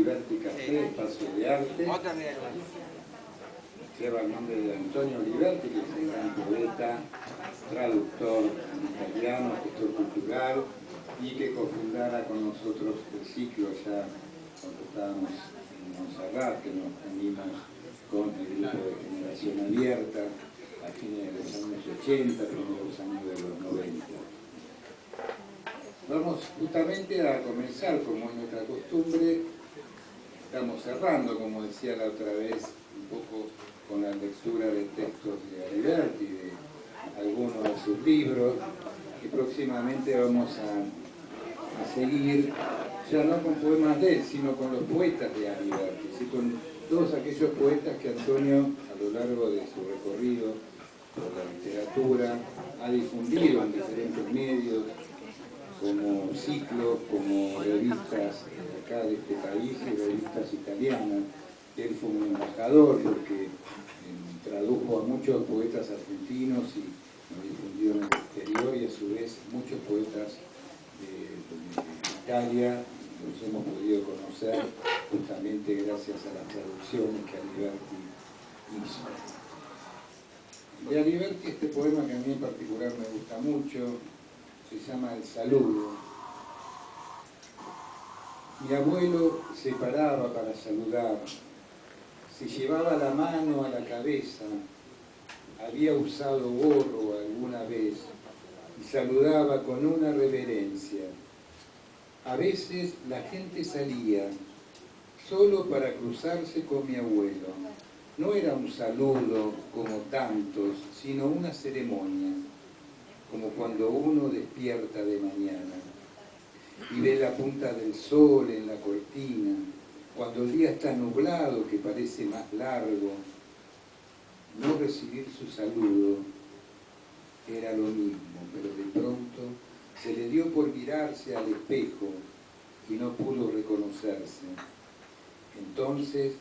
Aliberti Café, espacio de arte. Lleva el nombre de Antonio Aliberti, que es un gran poeta, traductor italiano, gestor cultural, y que cofundara con nosotros el ciclo ya cuando estábamos en Montserrat, que nos unimos con el grupo de Generación Abierta a fines de los años 80, primeros años de los 90. Vamos justamente a comenzar, como es nuestra costumbre. Estamos cerrando, como decía la otra vez, un poco con la lectura de textos de Aliberti, de algunos de sus libros, y próximamente vamos a seguir, ya no con poemas de él, sino con los poetas de Aliberti, ¿sí? Con todos aquellos poetas que Antonio, a lo largo de su recorrido por la literatura, ha difundido en diferentes medios, como ciclos, como revistas acá de este país y revistas italianas. Él fue un embajador porque tradujo a muchos poetas argentinos y los difundió en el exterior, y a su vez muchos poetas de Italia los hemos podido conocer justamente gracias a las traducciones que Aliberti hizo. De Aliberti, este poema que a mí en particular me gusta mucho se llama El saludo. Mi abuelo se paraba para saludar, se llevaba la mano a la cabeza, había usado gorro alguna vez y saludaba con una reverencia. A veces la gente salía solo para cruzarse con mi abuelo. No era un saludo como tantos, sino una ceremonia, como cuando uno despierta de mañana y ve la punta del sol en la cortina, cuando el día está nublado que parece más largo. No recibir su saludo era lo mismo, pero de pronto se le dio por mirarse al espejo y no pudo reconocerse. Entonces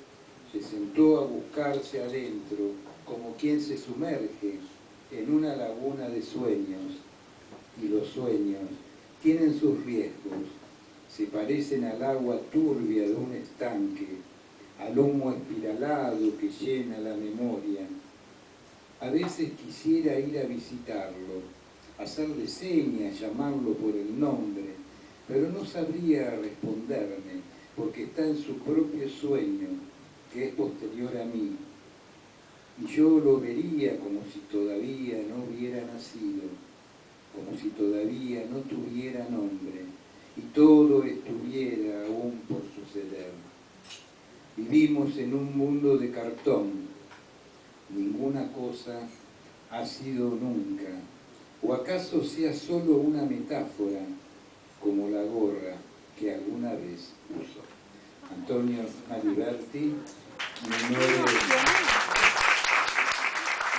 se sentó a buscarse adentro, como quien se sumerge en una laguna de sueños, y los sueños tienen sus riesgos, se parecen al agua turbia de un estanque, al humo espiralado que llena la memoria. A veces quisiera ir a visitarlo, hacerle señas, llamarlo por el nombre, pero no sabría responderme, porque está en su propio sueño, que es posterior a mí. Y yo lo vería como si todavía no hubiera nacido, como si todavía no tuviera nombre, y todo estuviera aún por suceder. Vivimos en un mundo de cartón. Ninguna cosa ha sido nunca, o acaso sea solo una metáfora, como la gorra que alguna vez usó. Antonio Aliberti,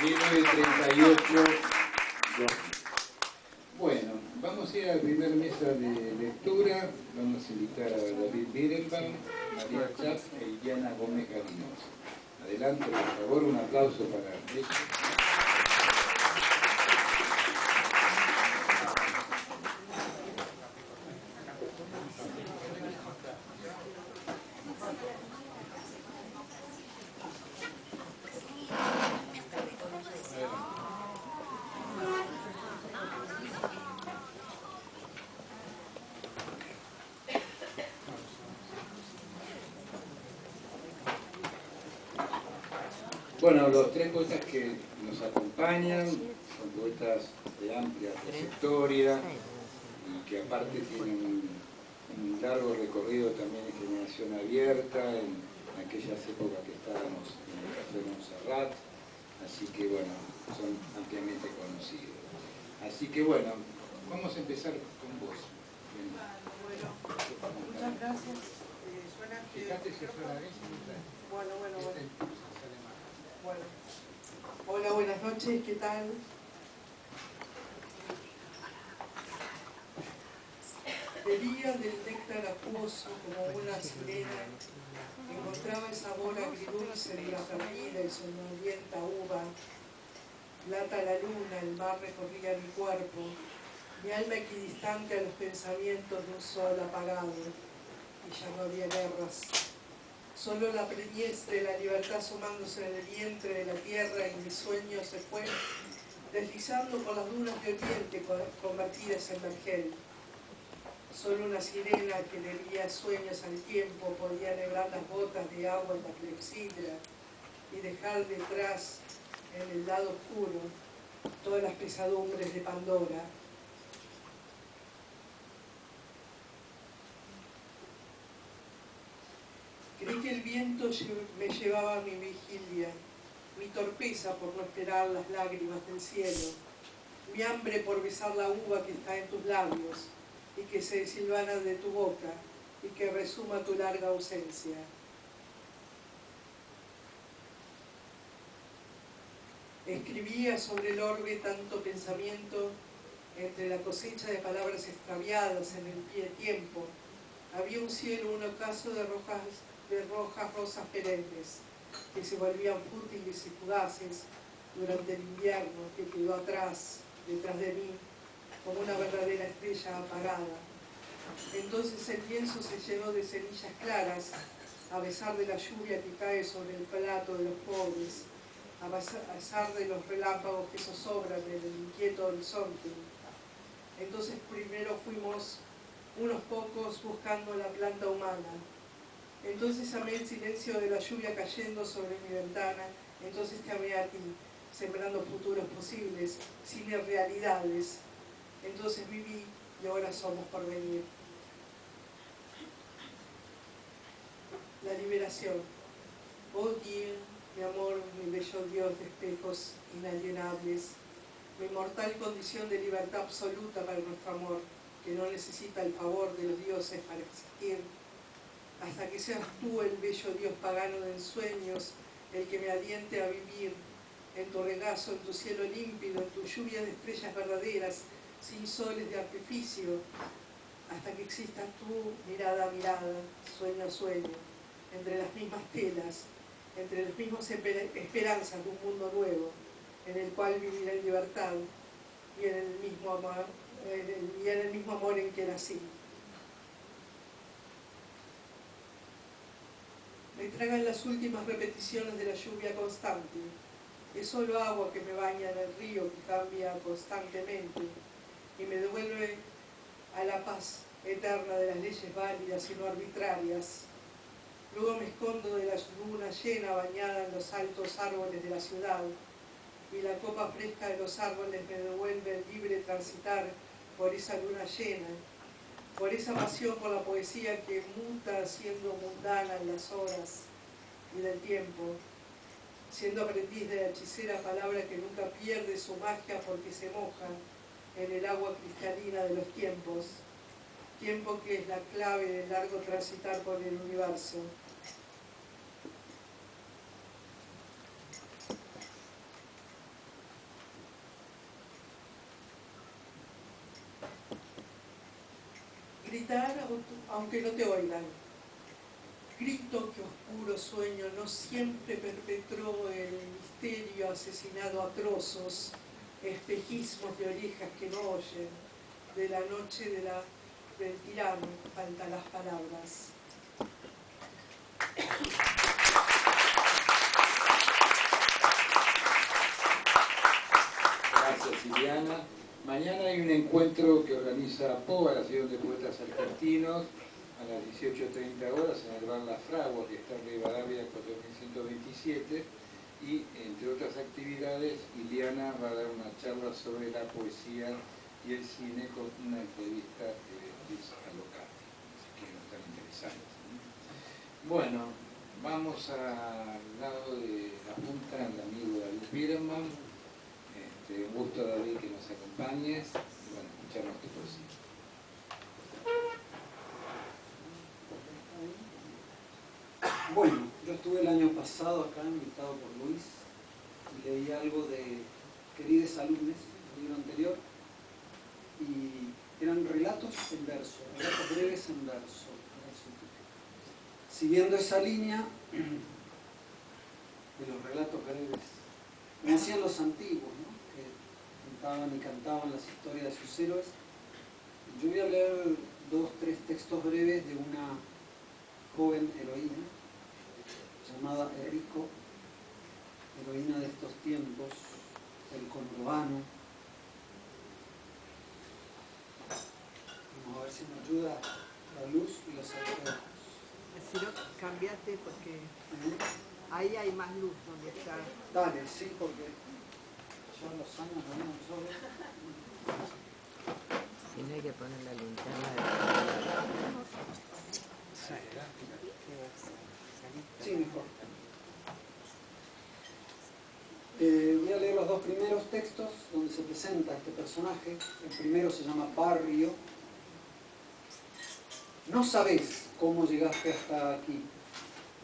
1938. Bueno, vamos a ir a la primera mesa de lectura. Vamos a invitar a David Birenbaum, María Chap e Iliana Gómez Garinos. Adelante, por favor, un aplauso para ellos. Bueno, los tres poetas que nos acompañan son poetas de amplia trayectoria y que aparte tienen un largo recorrido también en Generación Abierta, en aquellas épocas que estábamos en el Café Montserrat, así que bueno, son ampliamente conocidos. Así que bueno, vamos a empezar con vos. Bueno, muchas gracias. Suena que... Fíjate si suena bien. Bueno. Bueno. Hola, buenas noches, ¿qué tal? Bebía del néctar acuoso como una sirena, encontraba el sabor agridulce de la perdida y soñolienta uva. Plata la luna, el mar recorría mi cuerpo, mi alma equidistante a los pensamientos de un sol apagado, y ya no había guerras, Solo la preñez de la libertad asomándose en el vientre de la tierra y mis sueños se fue deslizando por las dunas de oriente convertidas en vergel. Solo una sirena que le guía sueños al tiempo podía nebrar las gotas de agua en la clepsidra y dejar detrás, en el lado oscuro, todas las pesadumbres de Pandora. Creí que el viento me llevaba a mi vigilia, mi torpeza por no esperar las lágrimas del cielo, mi hambre por besar la uva que está en tus labios y que se desilvana de tu boca y que resuma tu larga ausencia. Escribía sobre el orbe tanto pensamiento entre la cosecha de palabras extraviadas en el pie tiempo. Había un cielo, un ocaso de rojas rosas perennes que se volvían fútiles y fugaces durante el invierno que quedó atrás, detrás de mí, como una verdadera estrella apagada. Entonces el lienzo se llenó de semillas claras, a pesar de la lluvia que cae sobre el plato de los pobres, a pesar de los relámpagos que zozobran en el inquieto horizonte. Entonces primero fuimos unos pocos buscando la planta humana. Entonces amé el silencio de la lluvia cayendo sobre mi ventana. Entonces te amé a ti, sembrando futuros posibles, sin irrealidades. Entonces viví y ahora somos por venir. La liberación. Oh Dios, mi amor, mi bello Dios de espejos inalienables, mi mortal condición de libertad absoluta para nuestro amor, que no necesita el favor de los dioses para existir, hasta que seas tú el bello Dios pagano de ensueños, el que me aliente a vivir en tu regazo, en tu cielo límpido, en tu lluvia de estrellas verdaderas, sin soles de artificio, hasta que existas tú, mirada a mirada, sueño a sueño, entre las mismas telas, entre las mismas esperanzas de un mundo nuevo, en el cual vivir en libertad y en el mismo amor en que nací. Me tragan las últimas repeticiones de la lluvia constante. Es solo agua que me baña en el río que cambia constantemente y me devuelve a la paz eterna de las leyes válidas y no arbitrarias. Luego me escondo de la luna llena bañada en los altos árboles de la ciudad y la copa fresca de los árboles me devuelve el libre transitar por esa luna llena, por esa pasión por la poesía que muta siendo mundana en las horas y del tiempo, siendo aprendiz de la hechicera palabra que nunca pierde su magia porque se moja en el agua cristalina de los tiempos, tiempo que es la clave del largo transitar por el universo. Gritar aunque no te oigan. Grito que oscuro sueño no siempre perpetró el misterio asesinado a trozos, espejismos de orejas que no oyen, de la noche del tirano, faltan las palabras. Gracias, Iliana. Mañana hay un encuentro que organiza POA, la Asociación de Poetas Argentinos, a las 18:30 horas en el Bar La Fragua, que está en Rivadavia 4127, y entre otras actividades, Iliana va a dar una charla sobre la poesía y el cine con una entrevista de Luis Alocati, así que no están interesantes. Bueno, vamos al lado de la punta, el amigo David Bierman. Un gusto, David, que nos acompañes y bueno, escuchamos tu poesía. Bueno, yo estuve el año pasado acá, invitado por Luis, y leí algo de Querides Alumnes, el libro anterior, y eran relatos en verso, relatos breves en verso. Siguiendo esa línea de los relatos breves, como hacían los antiguos, ¿no? Que pintaban y cantaban las historias de sus héroes, yo voy a leer 2 o 3 textos breves de una joven heroína heroína de estos tiempos, el conurbano. Vamos a ver si me ayuda la luz y los espejos. Si no, cambiate porque ahí hay más luz donde está. Dale, sí, porque ya los años no me solo. Si no hay que poner la linterna Sí, mejor. Voy a leer los dos primeros textos donde se presenta este personaje. El primero se llama Barrio. No sabés cómo llegaste hasta aquí.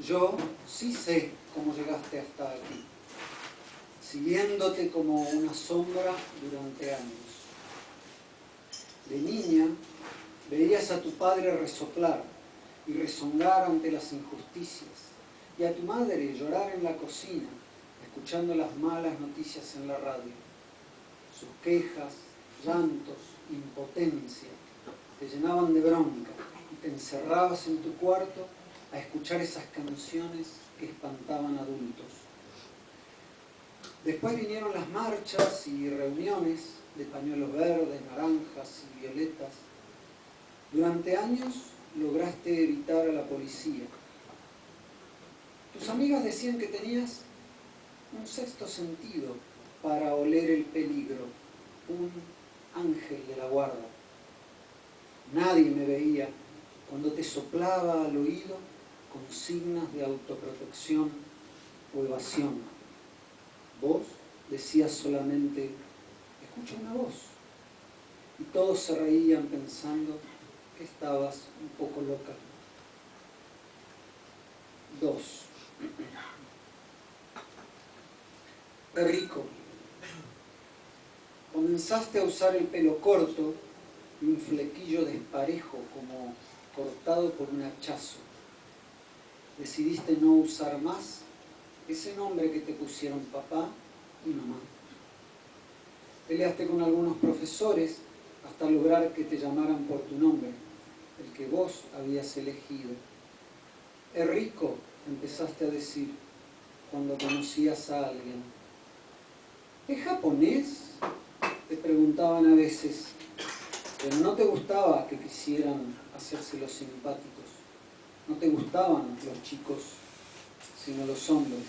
Yo sí sé cómo llegaste hasta aquí, siguiéndote como una sombra durante años. De niña veías a tu padre resoplar y rezongar ante las injusticias, y a tu madre llorar en la cocina, escuchando las malas noticias en la radio. Sus quejas, llantos, impotencia, te llenaban de bronca y te encerrabas en tu cuarto a escuchar esas canciones que espantaban adultos. Después vinieron las marchas y reuniones de pañuelos verdes, naranjas y violetas. Durante años lograste evitar a la policía. Tus amigas decían que tenías un sexto sentido para oler el peligro, un ángel de la guarda. Nadie me veía cuando te soplaba al oído consignas de autoprotección o evasión. Vos decías solamente, escucha una voz. Y todos se reían pensando que estabas un poco loca. 2. Rico. Comenzaste a usar el pelo corto y un flequillo desparejo como cortado por un hachazo. Decidiste no usar más ese nombre que te pusieron papá y mamá. Peleaste con algunos profesores hasta lograr que te llamaran por tu nombre, el que vos habías elegido. Rico, empezaste a decir cuando conocías a alguien. ¿Es japonés?, te preguntaban a veces, pero no te gustaba que quisieran hacerse los simpáticos. No te gustaban los chicos, sino los hombres.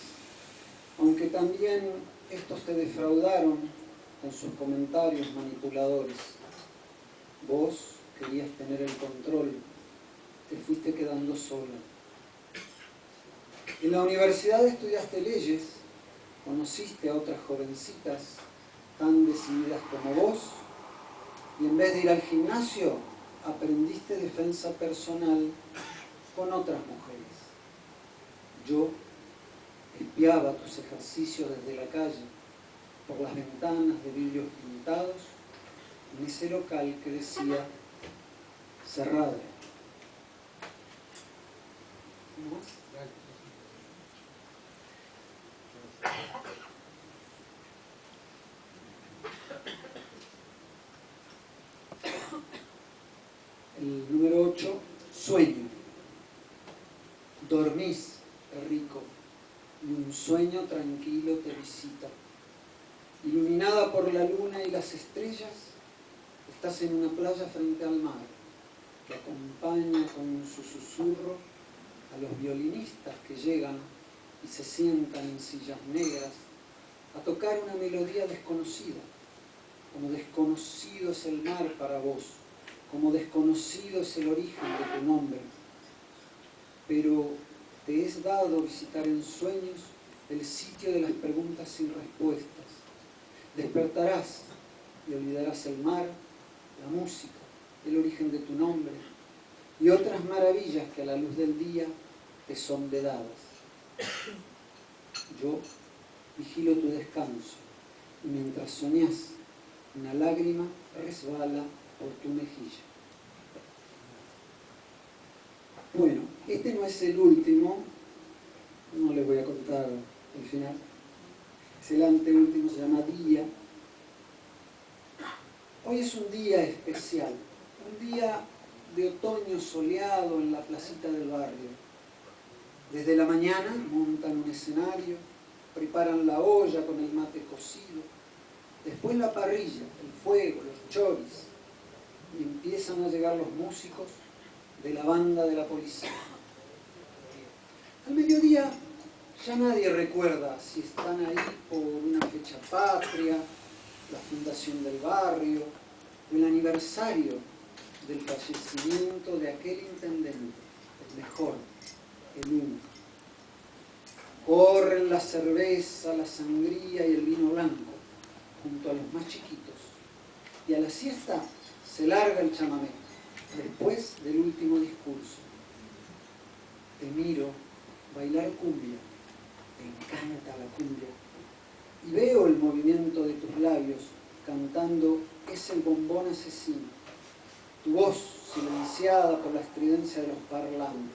Aunque también estos te defraudaron con sus comentarios manipuladores. Vos querías tener el control, te fuiste quedando sola. En la universidad estudiaste leyes, conociste a otras jovencitas tan decididas como vos, y en vez de ir al gimnasio, aprendiste defensa personal con otras mujeres. Yo espiaba tus ejercicios desde la calle, por las ventanas de vidrios pintados, en ese local que decía cerrado. ¿No? El número 8, sueño. Dormís, rico, y un sueño tranquilo te visita. Iluminada por la luna y las estrellas, estás en una playa frente al mar, que acompaña con su susurro a los violinistas que llegan y se sientan en sillas negras a tocar una melodía desconocida. Como desconocido es el mar para vos, como desconocido es el origen de tu nombre. Pero te es dado visitar en sueños el sitio de las preguntas sin respuestas. Despertarás y olvidarás el mar, la música, el origen de tu nombre y otras maravillas que a la luz del día te son vedadas. Yo vigilo tu descanso y mientras soñás, una lágrima resbala por tu mejilla. Bueno, este no es el último, no les voy a contar el final. Es el anteúltimo, se llama Día. Hoy es un día especial, un día de otoño soleado en la placita del barrio. Desde la mañana montan un escenario, preparan la olla con el mate cocido, después la parrilla, el fuego, los choris, y empiezan a llegar los músicos de la banda de la policía. Al mediodía ya nadie recuerda si están ahí por una fecha patria, la fundación del barrio, o el aniversario del fallecimiento de aquel intendente, el mejor, el único. Corren la cerveza, la sangría y el vino blanco junto a los más chiquitos, y a la siesta se larga el chamamé, después del último discurso. Te miro bailar cumbia, te encanta la cumbia, y veo el movimiento de tus labios cantando Es el bombón asesino, tu voz silenciada por la estridencia de los parlantes.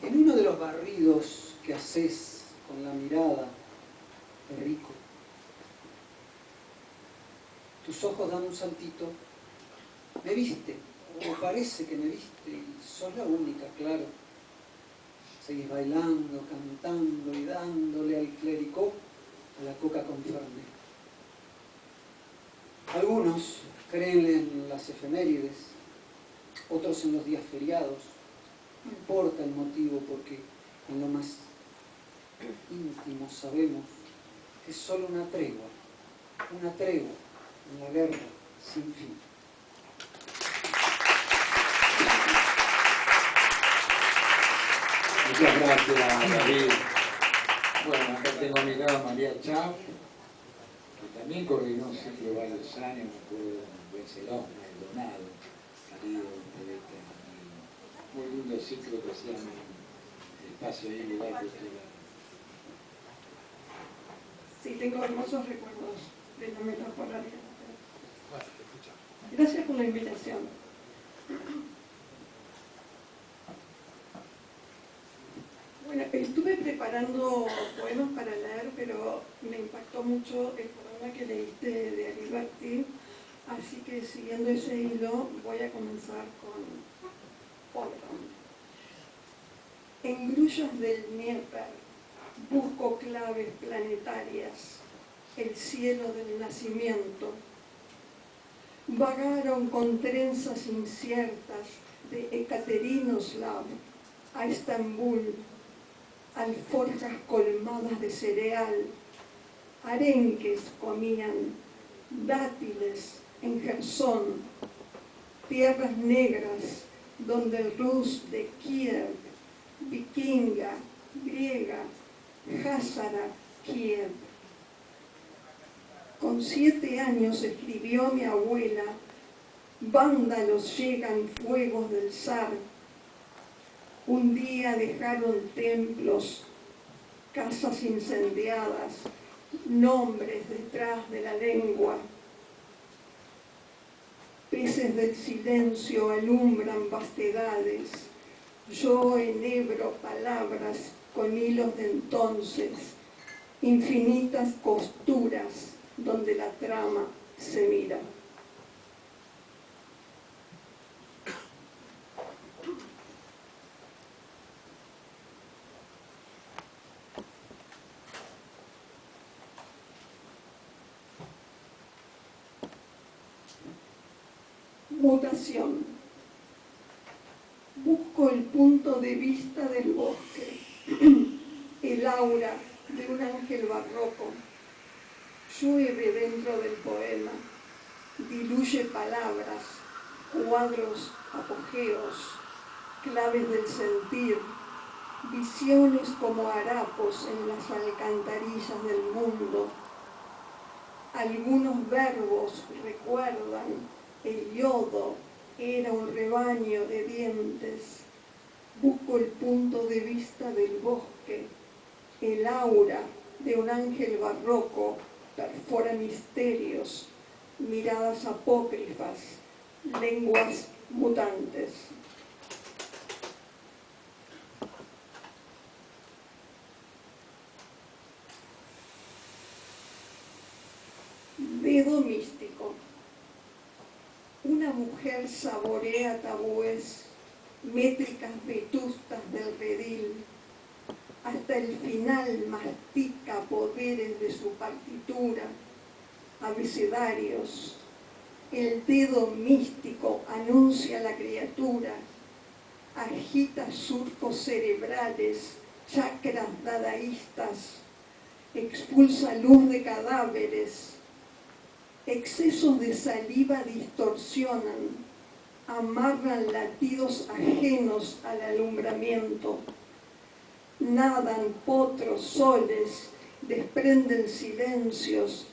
En uno de los barridos que haces con la mirada, rico, tus ojos dan un saltito, me viste, o parece que me viste, y sos la única, claro. Seguís bailando, cantando y dándole al clericó a la coca con fernet. Algunos creen en las efemérides, otros en los días feriados. No importa el motivo, porque en lo más íntimo sabemos que es solo una tregua en la guerra sin fin. Muchas gracias, David. Bueno, acá tengo a mi lado a María Chao, que también coordinó un ciclo varios años, me acuerdo de Barcelona, Maldonado, Caribe, muy lindo ciclo que hacían el espacio ahí, el lugar que usted. Sí, tengo hermosos recuerdos de la metamorfología. Gracias por la invitación. Bueno, estuve preparando poemas para leer, pero me impactó mucho el poema que leíste de Aliberti, así que siguiendo ese hilo voy a comenzar con otro. En grullos del Dnieper busco claves planetarias, el cielo del nacimiento. Vagaron con trenzas inciertas de Ekaterinoslav a Estambul, alforjas colmadas de cereal, arenques comían, dátiles en Jersón, tierras negras donde el Rus de Kiev, vikinga, griega, Házara, Kiev. Con 7 años escribió mi abuela, vándalos llegan fuegos del zar. Un día dejaron templos, casas incendiadas, nombres detrás de la lengua. Peces del silencio alumbran vastedades. Yo enhebro palabras con hilos de entonces, infinitas costuras donde la trama se mira. Mutación. Busco el punto de vista del bosque, el aura de un ángel barroco. Llueve dentro del poema, diluye palabras, cuadros, apogeos, claves del sentir, visiones como harapos en las alcantarillas del mundo. Algunos verbos recuerdan el yodo era un rebaño de dientes. Busco el punto de vista del bosque, el aura de un ángel barroco perfora misterios, miradas apócrifas, lenguas mutantes. Dedo místico. Una mujer saborea tabúes, métricas vetustas del redil, hasta el final mastica poderes de su partitura, abecedarios. El dedo místico anuncia la criatura, agita surcos cerebrales, chakras dadaístas, expulsa luz de cadáveres, excesos de saliva distorsionan, amarran latidos ajenos al alumbramiento, nadan potros soles, desprenden silencios,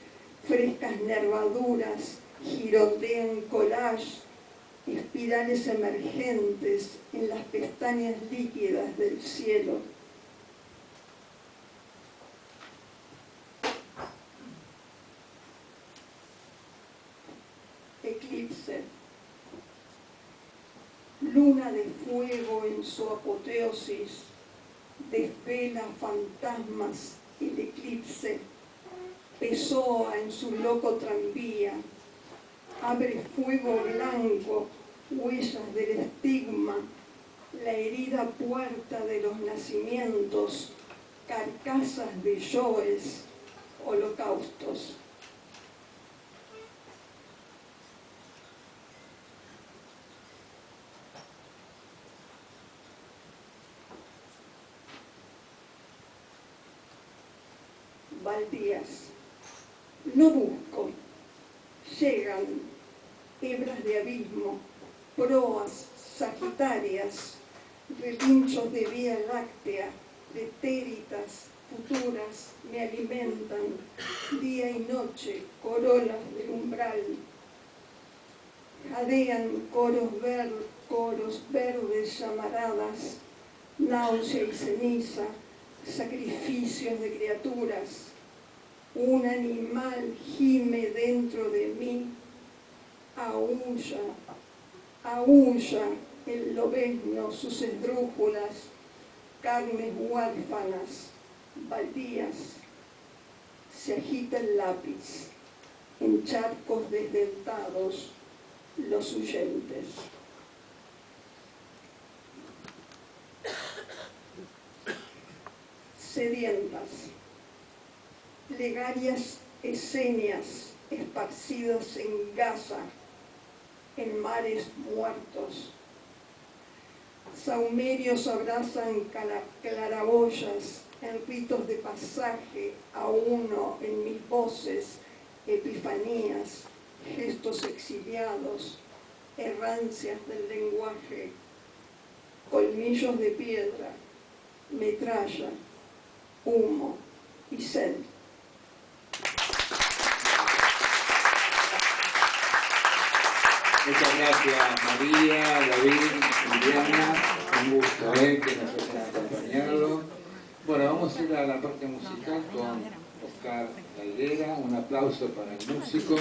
frescas nervaduras, girondean collage, espirales emergentes en las pestañas líquidas del cielo. Eclipse. Luna de fuego en su apoteosis, desvela fantasmas el eclipse, Pessoa en su loco tranvía, abre fuego blanco, huellas del estigma, la herida puerta de los nacimientos, carcasas de yoes, holocaustos. Baldías. No busco, llegan hebras de abismo, proas sagitarias, relinchos de vía láctea, pretéritas, futuras, me alimentan, día y noche, corolas del umbral. Jadean coros verdes llamaradas, náusea y ceniza, sacrificios de criaturas. Un animal gime dentro de mí, aúlla, aúlla el lobezno, sus esdrújulas, carnes huérfanas, baldías. Se agita el lápiz, en charcos desdentados, los huyentes. Sedientas. Plegarias esenias esparcidas en Gaza, en mares muertos. Saumerios abrazan claraboyas en ritos de pasaje a uno en mis voces, epifanías, gestos exiliados, errancias del lenguaje, colmillos de piedra, metralla, humo y sed. Muchas gracias María, David, Juliana, un gusto que nos hayan acompañado. Bueno, vamos a ir a la parte musical con Oscar Caldera. Un aplauso para el músico.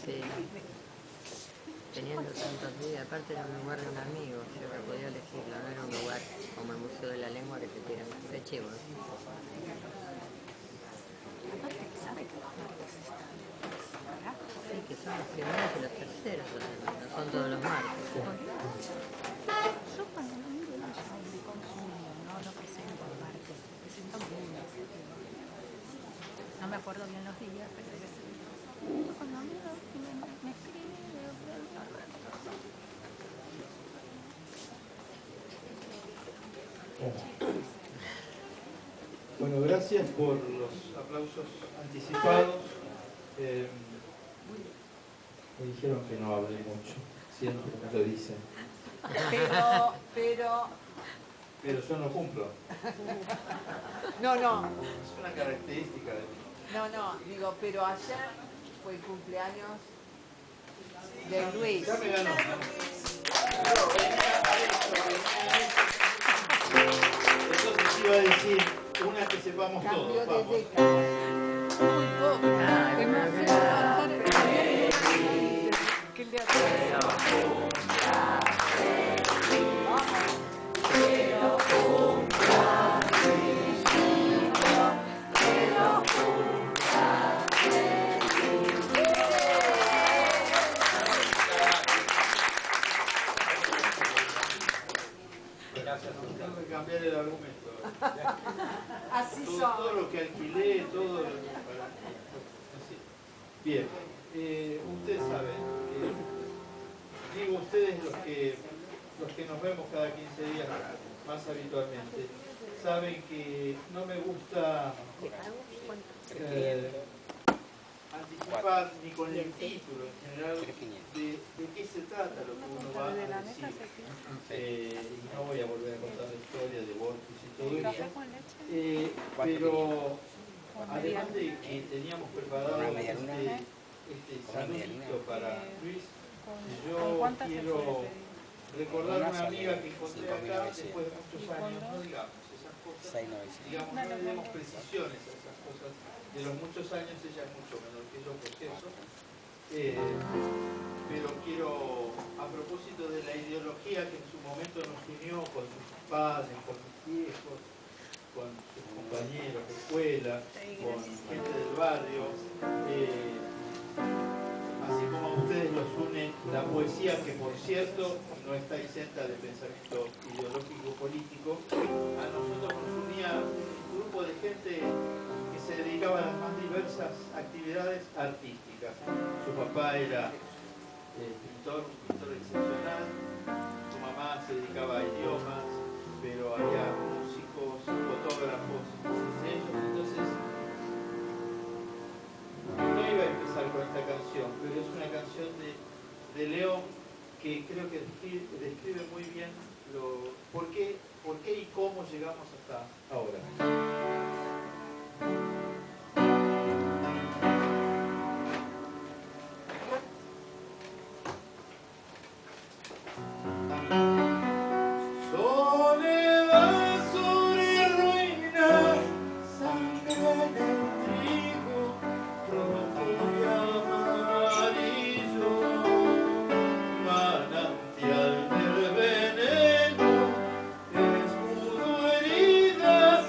Sí. Teniendo tantos días, aparte era un lugar de un amigo, yo que podía elegirlo, no era un lugar como el Museo de la Lengua que te tiran de chivo. Sí, que son los primeros y los terceros, no son todos los martes. Yo cuando no miro no me consumo, no lo presento aparte, presento muy. No me acuerdo bien los días, pero debe ser. Cuando miro me escribe, Bueno, gracias por los aplausos anticipados. Me dijeron que no hablé mucho, siempre me lo dicen. Pero yo no cumplo. No. Es una característica de mí. No, digo, pero ayer fue el cumpleaños de Luis. Ya me ganó. Vamos Cambio todos, de vamos. década. Muy poco. Es más feo cantar que le atrasa. Gracias. Tengo que cambiar el argumento. Así Todo son. lo que alquilé, todo lo que... Así. Bien. Ustedes saben, digo ustedes los que nos vemos cada 15 días más habitualmente, saben que no me gusta anticipar ni con el título en general de qué se trata lo que uno va a decir. Y no voy a volver a contar la historia de Borges y todo eso. Pero además de que teníamos preparado este saludito para Luis, yo quiero recordar a una amiga que encontré acá después de muchos años. No digamos esas cosas, digamos, no le demos precisiones a esas cosas. De los muchos años ella es mucho menor que yo, por cierto. Pero quiero, a propósito de la ideología que en su momento nos unió con sus padres, con sus viejos, con sus compañeros de escuela, con gente del barrio, así como a ustedes los une la poesía, que por cierto no está exenta de pensamiento ideológico político, a nosotros nos unía un grupo de gente que se dedicaba a las más diversas actividades artísticas. Su papá era pintor, un pintor excepcional, su mamá se dedicaba a idiomas, pero había músicos, fotógrafos, entonces no iba a empezar con esta canción, pero es una canción de León que creo que describe muy bien por qué y cómo llegamos hasta ahora. Soledad sobre ruinas, sangre en el trigo, rojo y amarillo, manantial del veneno, escudo heridas,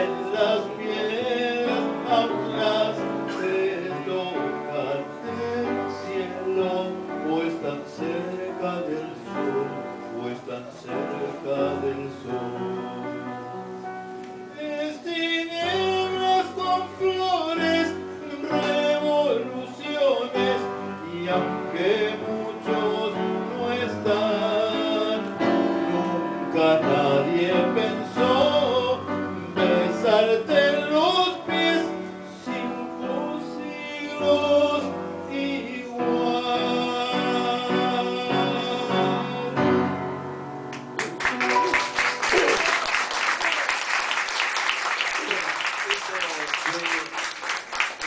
en las piedras hablas de tocar el cielo, o están cerca del sol, o están cerca del sol. Es tinieblas con flores, revoluciones, y aunque muchos no están, nunca nadie pensó besarte en los pies 5 siglos igual.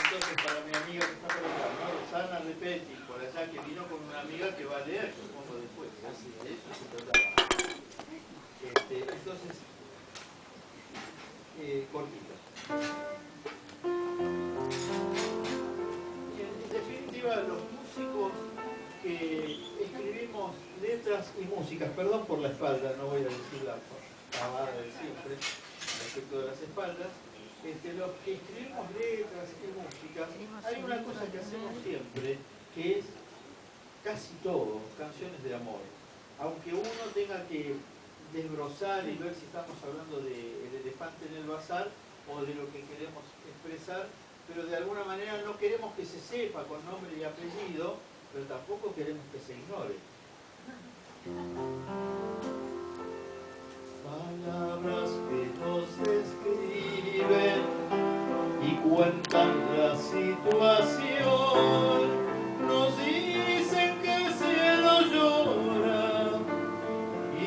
Entonces, para mi amiga que está por acá, ¿no? Rosana Repetti, por allá, que vino con una amiga que va a leer, supongo, después. Así, de eso se trataba. Entonces, cortita. Y en definitiva, los músicos que escribimos letras y músicas, perdón por la espalda, no voy a decir la pavada de siempre respecto de las espaldas, los que escribimos letras y músicas, hay una cosa que hacemos siempre, que es casi todo, canciones de amor. Aunque uno tenga que desbrozar y ver si estamos hablando del elefante en el bazar o de lo que queremos expresar, pero de alguna manera no queremos que se sepa con nombre y apellido, pero tampoco queremos que se ignore. Palabras que nos describen y cuentan la situación, nos dicen que el cielo llora y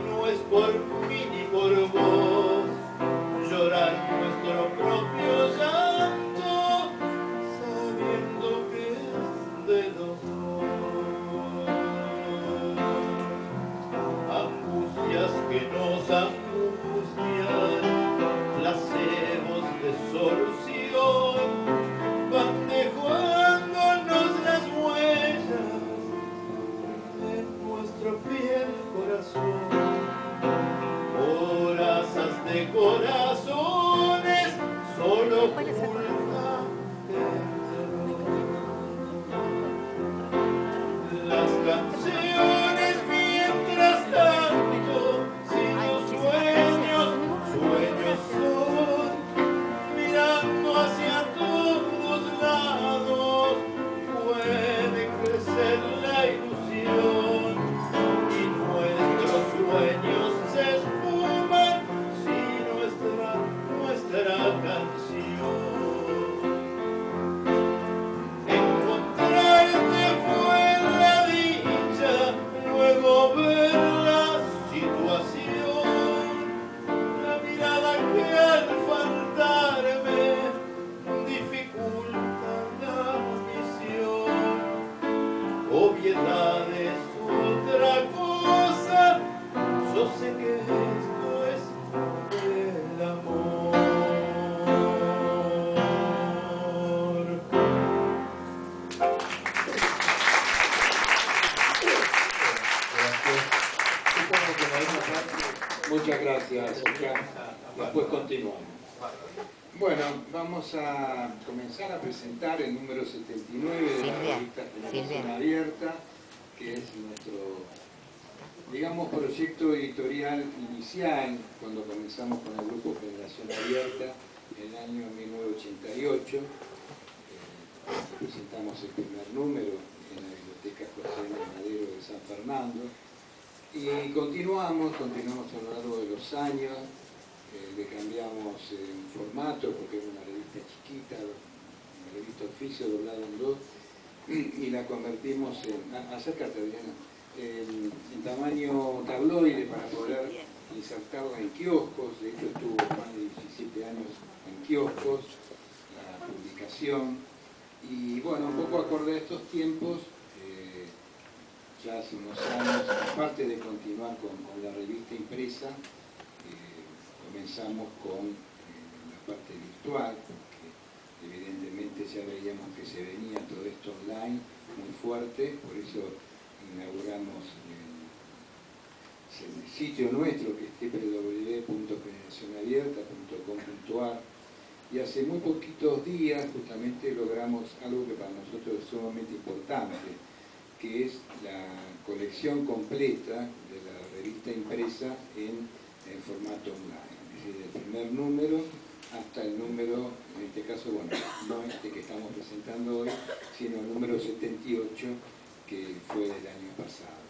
no es por mí ni por vos, llorar nuestro propio llanto sabiendo que es de los dos. Angustias que nos angustian, placebos de solución, van dejándonos las huellas en nuestro fiel corazón. Corazas de corazones, solo oculta las canciones mientras tanto, si los sueños son, mirando hacia todos lados, puede crecer la ilusión y nuestros sueños se esfuman si nuestra canción. Encontrarte fue la dicha, luego ver la situación, la mirada que al faltarme dificulta la misión. Obviedad es otra cosa, yo sé que esto es el amor. Muchas gracias, Oscar. Después continuamos. Bueno, vamos a comenzar a presentar el número 79 de la revista Generación Abierta, que es nuestro, digamos, proyecto editorial inicial cuando comenzamos con el grupo Generación Abierta en el año 1988. Presentamos el primer número en la Biblioteca José M. Madero de San Fernando. Y continuamos a lo largo de los años, le cambiamos el formato porque era una revista chiquita, una revista oficio doblada en 2, y la convertimos acércate Adriana, en tamaño tabloide para poder insertarla en kioscos. De hecho estuvo más de 17 años en kioscos, la publicación, y bueno, un poco acorde a estos tiempos, ya hace unos años, aparte de continuar con la revista impresa, comenzamos con la parte virtual, porque evidentemente ya veíamos que se venía todo esto online muy fuerte, por eso inauguramos el el sitio nuestro, que es www.generacionabierta.com.ar, y hace muy poquitos días justamente logramos algo que para nosotros es sumamente importante, que es la colección completa de la revista impresa en formato online, es decir, del primer número hasta el número, en este caso, bueno, no este que estamos presentando hoy, sino el número 78, que fue del año pasado.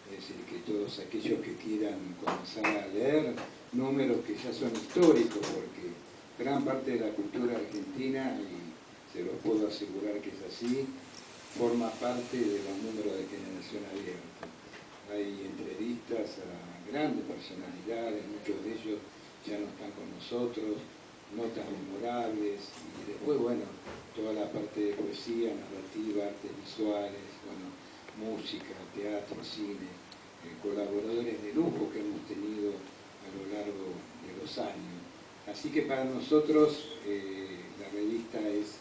Es decir, que todos aquellos que quieran comenzar a leer números que ya son históricos, porque gran parte de la cultura argentina, y se los puedo asegurar que es así, forma parte de los números de Generación Abierta. Hay entrevistas a grandes personalidades, muchos de ellos ya no están con nosotros, notas memorables, y después, bueno, toda la parte de poesía, narrativa, artes visuales, bueno, música, teatro, cine, colaboradores de lujo que hemos tenido a lo largo de los años. Así que para nosotros la revista es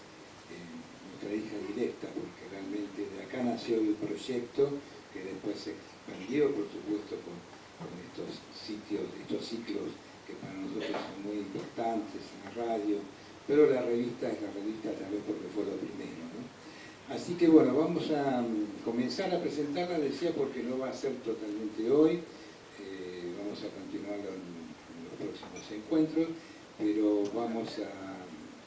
nuestra hija directa, porque realmente de acá nació el proyecto, que después se expandió, por supuesto, con estos ciclos que para nosotros son muy importantes en la radio, pero la revista es la revista tal vez porque fue lo primero, ¿no? Así que bueno, vamos a comenzar a presentarla, decía, porque no va a ser totalmente hoy, vamos a continuarlo en los próximos encuentros, pero vamos a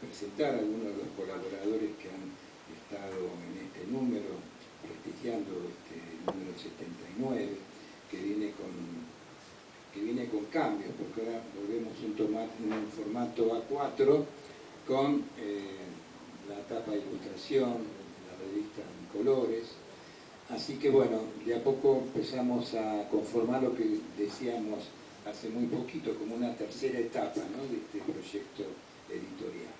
presentar a algunos de los colaboradores que han estado en este número, prestigiando este número 79, que viene con cambios, porque ahora volvemos a tomar un formato A4 con la tapa de ilustración, la revista en colores. Así que bueno, de a poco empezamos a conformar lo que decíamos hace muy poquito, como una tercera etapa, ¿no?, de este proyecto editorial.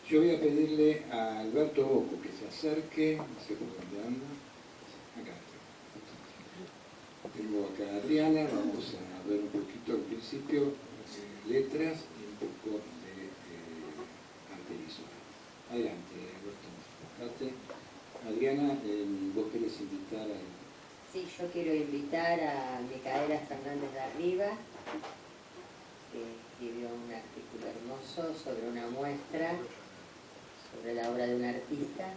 Yo voy a pedirle a Alberto Bocco que se acerque, no sé por dónde anda, acá está. Tengo acá a Adriana, vamos a ver un poquito al principio letras y un poco de arte visual. Adelante, Alberto, bajate. Adriana, vos querés invitar a... Sí, yo quiero invitar a Micaela Fernández de Arriba, que escribió un artículo hermoso sobre una muestra, sobre la obra de un artista.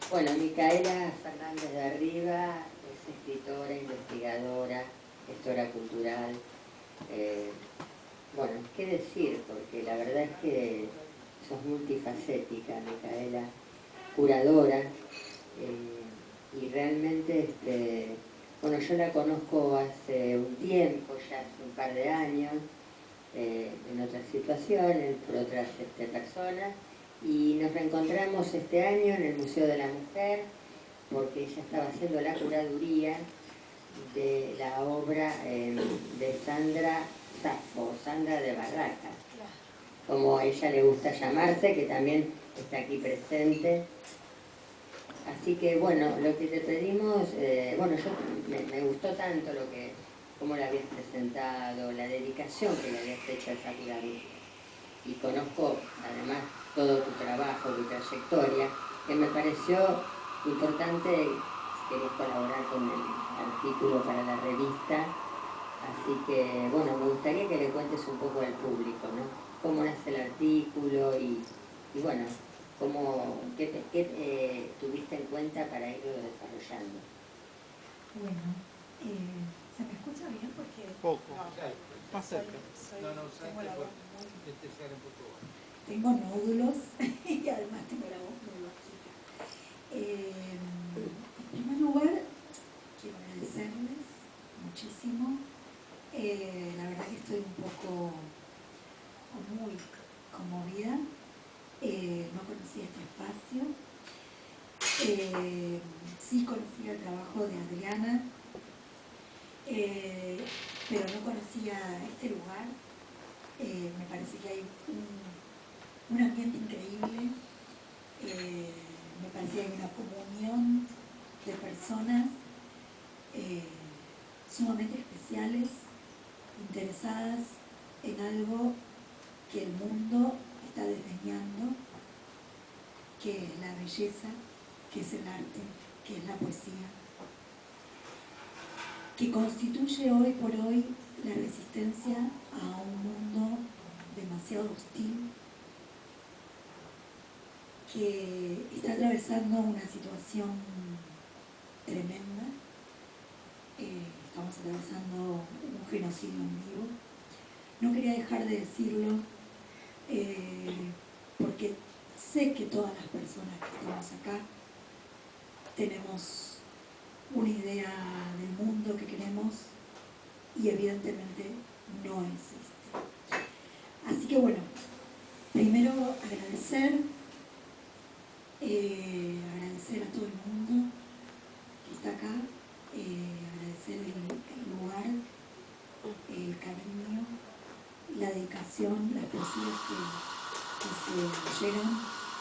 Bueno, Micaela Fernández de Arriba es escritora, investigadora, gestora cultural. Bueno, qué decir, porque la verdad es que sos multifacética, Micaela, curadora, y realmente, bueno, yo la conozco hace un tiempo, ya hace un par de años, en otras situaciones, por otras personas, y nos reencontramos este año en el Museo de la Mujer, porque ella estaba haciendo la curaduría de la obra de Sandra Saffo, Sandra de Barraca, como a ella le gusta llamarse, que también está aquí presente. Así que bueno, lo que te pedimos, bueno, me gustó tanto cómo la habías presentado, la dedicación que le habías hecho a esa curaduría, y conozco además todo tu trabajo, tu trayectoria, que me pareció importante. Querés colaborar con el artículo para la revista, así que bueno, me gustaría que le cuentes un poco al público, ¿no?, cómo nace el artículo y bueno, ¿qué tuviste en cuenta para irlo desarrollando? Bueno, ¿se me escucha bien? Porque Poco. más cerca. Tengo la voz un tengo nódulos y además tengo la voz muy bajita. En primer lugar, quiero agradecerles muchísimo. La verdad que estoy un poco muy conmovida. No conocía este espacio. Sí conocía el trabajo de Adriana, pero no conocía este lugar. Me parece que hay un ambiente increíble. Me parece que hay una comunión de personas sumamente especiales, interesadas en algo que el mundo está desdeñando, que es la belleza, que es el arte, que es la poesía, que constituye hoy por hoy la resistencia a un mundo demasiado hostil, que está atravesando una situación tremenda. Estamos atravesando un genocidio en vivo. No quería dejar de decirlo porque sé que todas las personas que estamos acá tenemos una idea del mundo que queremos y evidentemente no existe. Así que bueno, primero agradecer a todo el mundo que está acá, agradecer el lugar, el cariño, la dedicación, las poesías que se llegan,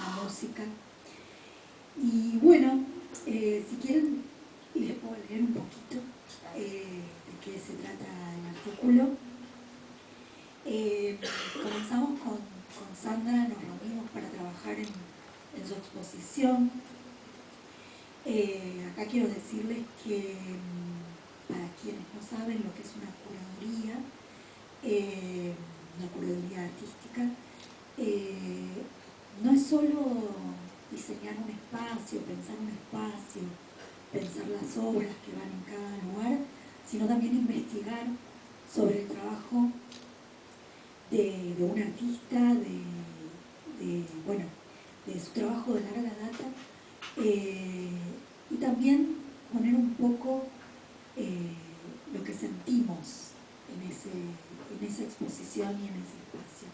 la música. Y bueno, si quieren les puedo leer un poquito de qué se trata el artículo. Comenzamos con Sandra, nos reunimos para trabajar en su exposición. Acá quiero decirles que, para quienes no saben lo que es una curaduría artística, no es solo diseñar un espacio, pensar un espacio, pensar las obras que van en cada lugar, sino también investigar sobre el trabajo de un artista, de su trabajo de larga data, y también poner un poco lo que sentimos en esa exposición y en ese espacio.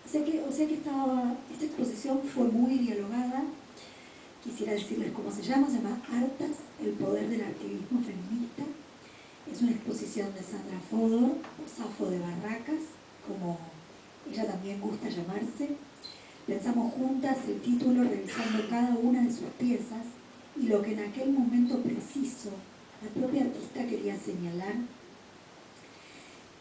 O sea que esta exposición fue muy dialogada. Quisiera decirles cómo se llama Artas, el poder del activismo feminista. Es una exposición de Sandra Fodor, o Safo de Barracas, como ella también gusta llamarse. Pensamos juntas el título revisando cada una de sus piezas y lo que en aquel momento preciso la propia artista quería señalar.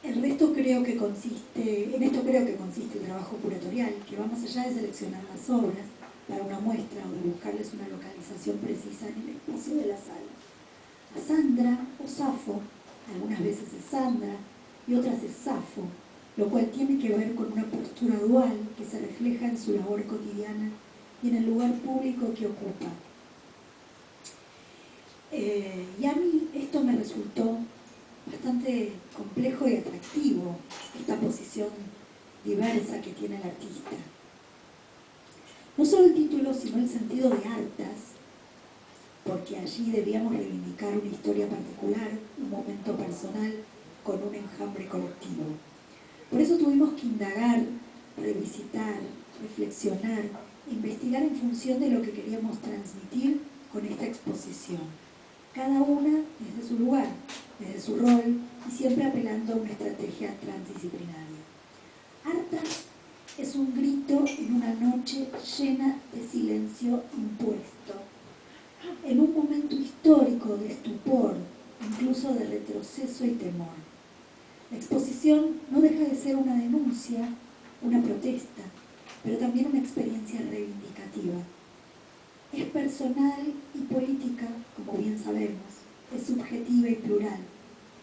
En esto creo que consiste el trabajo curatorial, que va más allá de seleccionar las obras para una muestra o de buscarles una localización precisa en el espacio de la sala. A Sandra o Safo, algunas veces es Sandra y otras es Safo, lo cual tiene que ver con una postura dual que se refleja en su labor cotidiana y en el lugar público que ocupa. Y a mí esto me resultó bastante complejo y atractivo, esta posición diversa que tiene el artista. No solo el título, sino el sentido de Artas, porque allí debíamos reivindicar una historia particular, un momento personal, con un enjambre colectivo. Por eso tuvimos que indagar, revisitar, reflexionar, investigar en función de lo que queríamos transmitir con esta exposición. Cada una desde su lugar, desde su rol y siempre apelando a una estrategia transdisciplinaria. Artas es un grito en una noche llena de silencio impuesto, en un momento histórico de estupor, incluso de retroceso y temor. La exposición no deja de ser una denuncia, una protesta, pero también una experiencia reivindicativa. Es personal y política, como bien sabemos, es subjetiva y plural,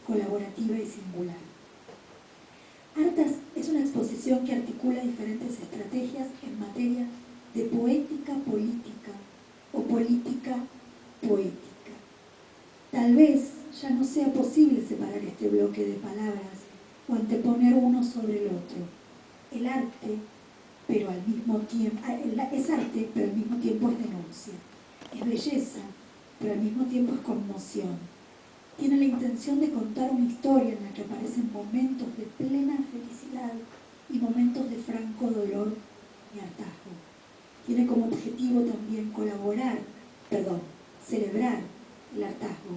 colaborativa y singular. Artas es una exposición que articula diferentes estrategias en materia de poética política o política poética. Tal vez ya no sea posible separar este bloque de palabras o anteponer uno sobre el otro. El arte, pero al mismo tiempo, es arte, pero al mismo tiempo es denuncia. Es belleza, pero al mismo tiempo es conmoción. Tiene la intención de contar una historia en la que aparecen momentos de plena felicidad y momentos de franco dolor y hartazgo. Tiene como objetivo también celebrar el hartazgo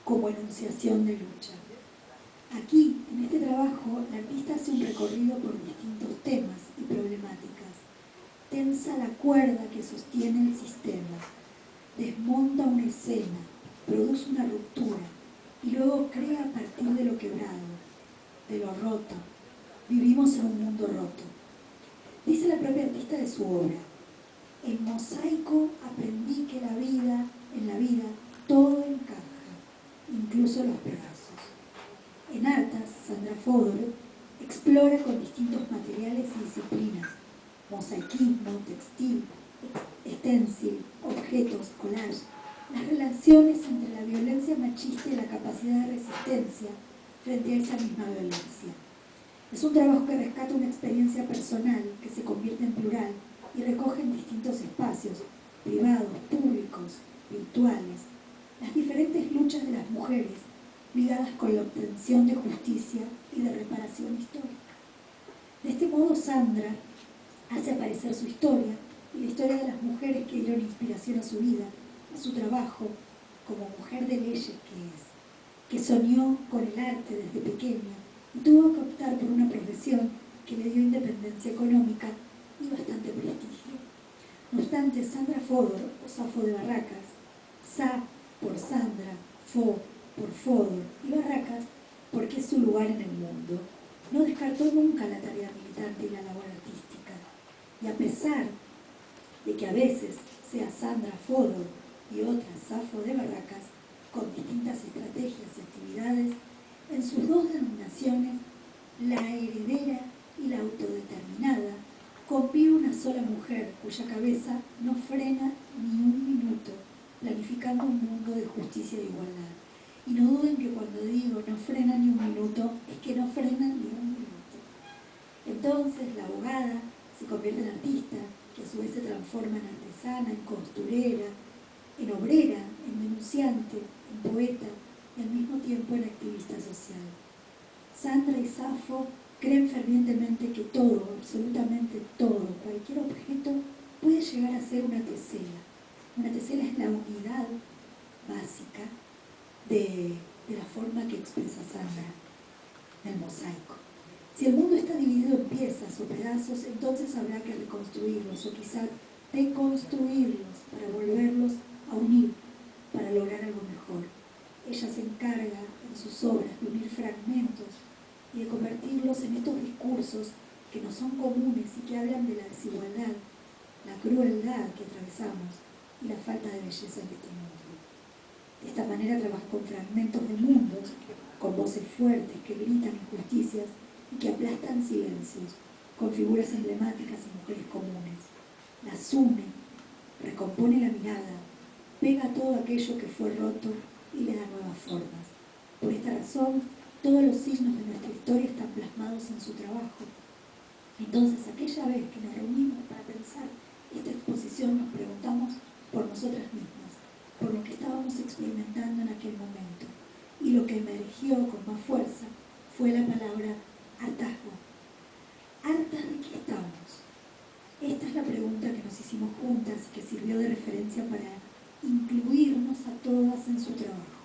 como enunciación de lucha. Aquí, en este trabajo, la artista hace un recorrido por distintos temas y problemáticas. Tensa la cuerda que sostiene el sistema, desmonta una escena, produce una ruptura y luego crea a partir de lo quebrado, de lo roto. Vivimos en un mundo roto. Dice la propia artista de su obra: En Mosaico aprendí que en la vida, todo encaja, incluso los pedazos. En Artas, Sandra Fodor explora con distintos materiales y disciplinas, mosaicismo, textil, stencil, objetos, collage, las relaciones entre la violencia machista y la capacidad de resistencia frente a esa misma violencia. Es un trabajo que rescata una experiencia personal que se convierte en plural y recoge en distintos espacios, privados, públicos, virtuales, las diferentes luchas de las mujeres ligadas con la obtención de justicia y de reparación histórica. De este modo, Sandra hace aparecer su historia y la historia de las mujeres que dieron inspiración a su vida, a su trabajo como mujer de leyes que soñó con el arte desde pequeña y tuvo que optar por una profesión que le dio independencia económica y bastante prestigio. No obstante, Sandra Fodor, o Safo de Barracas, Sa por Sandra, Fo por Fodor y Barracas porque es su lugar en el mundo, no descartó nunca la tarea militante y la labor artística. Y a pesar de que a veces sea Sandra Fodor y otra Safo de Barracas, con distintas estrategias y actividades, en sus dos denominaciones, la heredera y la autodeterminada, convive una sola mujer cuya cabeza no frena ni un minuto, planificando un mundo de justicia y igualdad. Y no duden que cuando digo no frena ni un minuto, es que no frenan ni un minuto. Entonces la abogada se convierte en artista, que a su vez se transforma en artesana, en costurera, en obrera, en denunciante, en poeta y al mismo tiempo en activista social. Sandra y Safo creen fervientemente que todo, absolutamente todo, cualquier objeto puede llegar a ser una tesela. Una tesela es la unidad básica de la forma que expresa Sandra, el mosaico. Si el mundo está dividido en piezas o pedazos, entonces habrá que reconstruirlos o quizá deconstruirlos para volverlos a unir, para lograr algo mejor. Ella se encarga en sus obras de unir fragmentos y de convertirlos en estos discursos que nos son comunes y que hablan de la desigualdad, la crueldad que atravesamos y la falta de belleza en este mundo. De esta manera trabaja con fragmentos de mundos, con voces fuertes que gritan injusticias y que aplastan silencios, con figuras emblemáticas y mujeres comunes. Las une, recompone la mirada, pega todo aquello que fue roto y le da nuevas formas. Por esta razón, todos los signos de nuestra historia están plasmados en su trabajo. Entonces, aquella vez que nos reunimos para pensar esta exposición, nos preguntamos por nosotras mismas, por lo que estábamos experimentando en aquel momento. Y lo que emergió con más fuerza fue la palabra hartazgo. ¿Hartas de qué estamos? Esta es la pregunta que nos hicimos juntas y que sirvió de referencia para incluirnos a todas en su trabajo.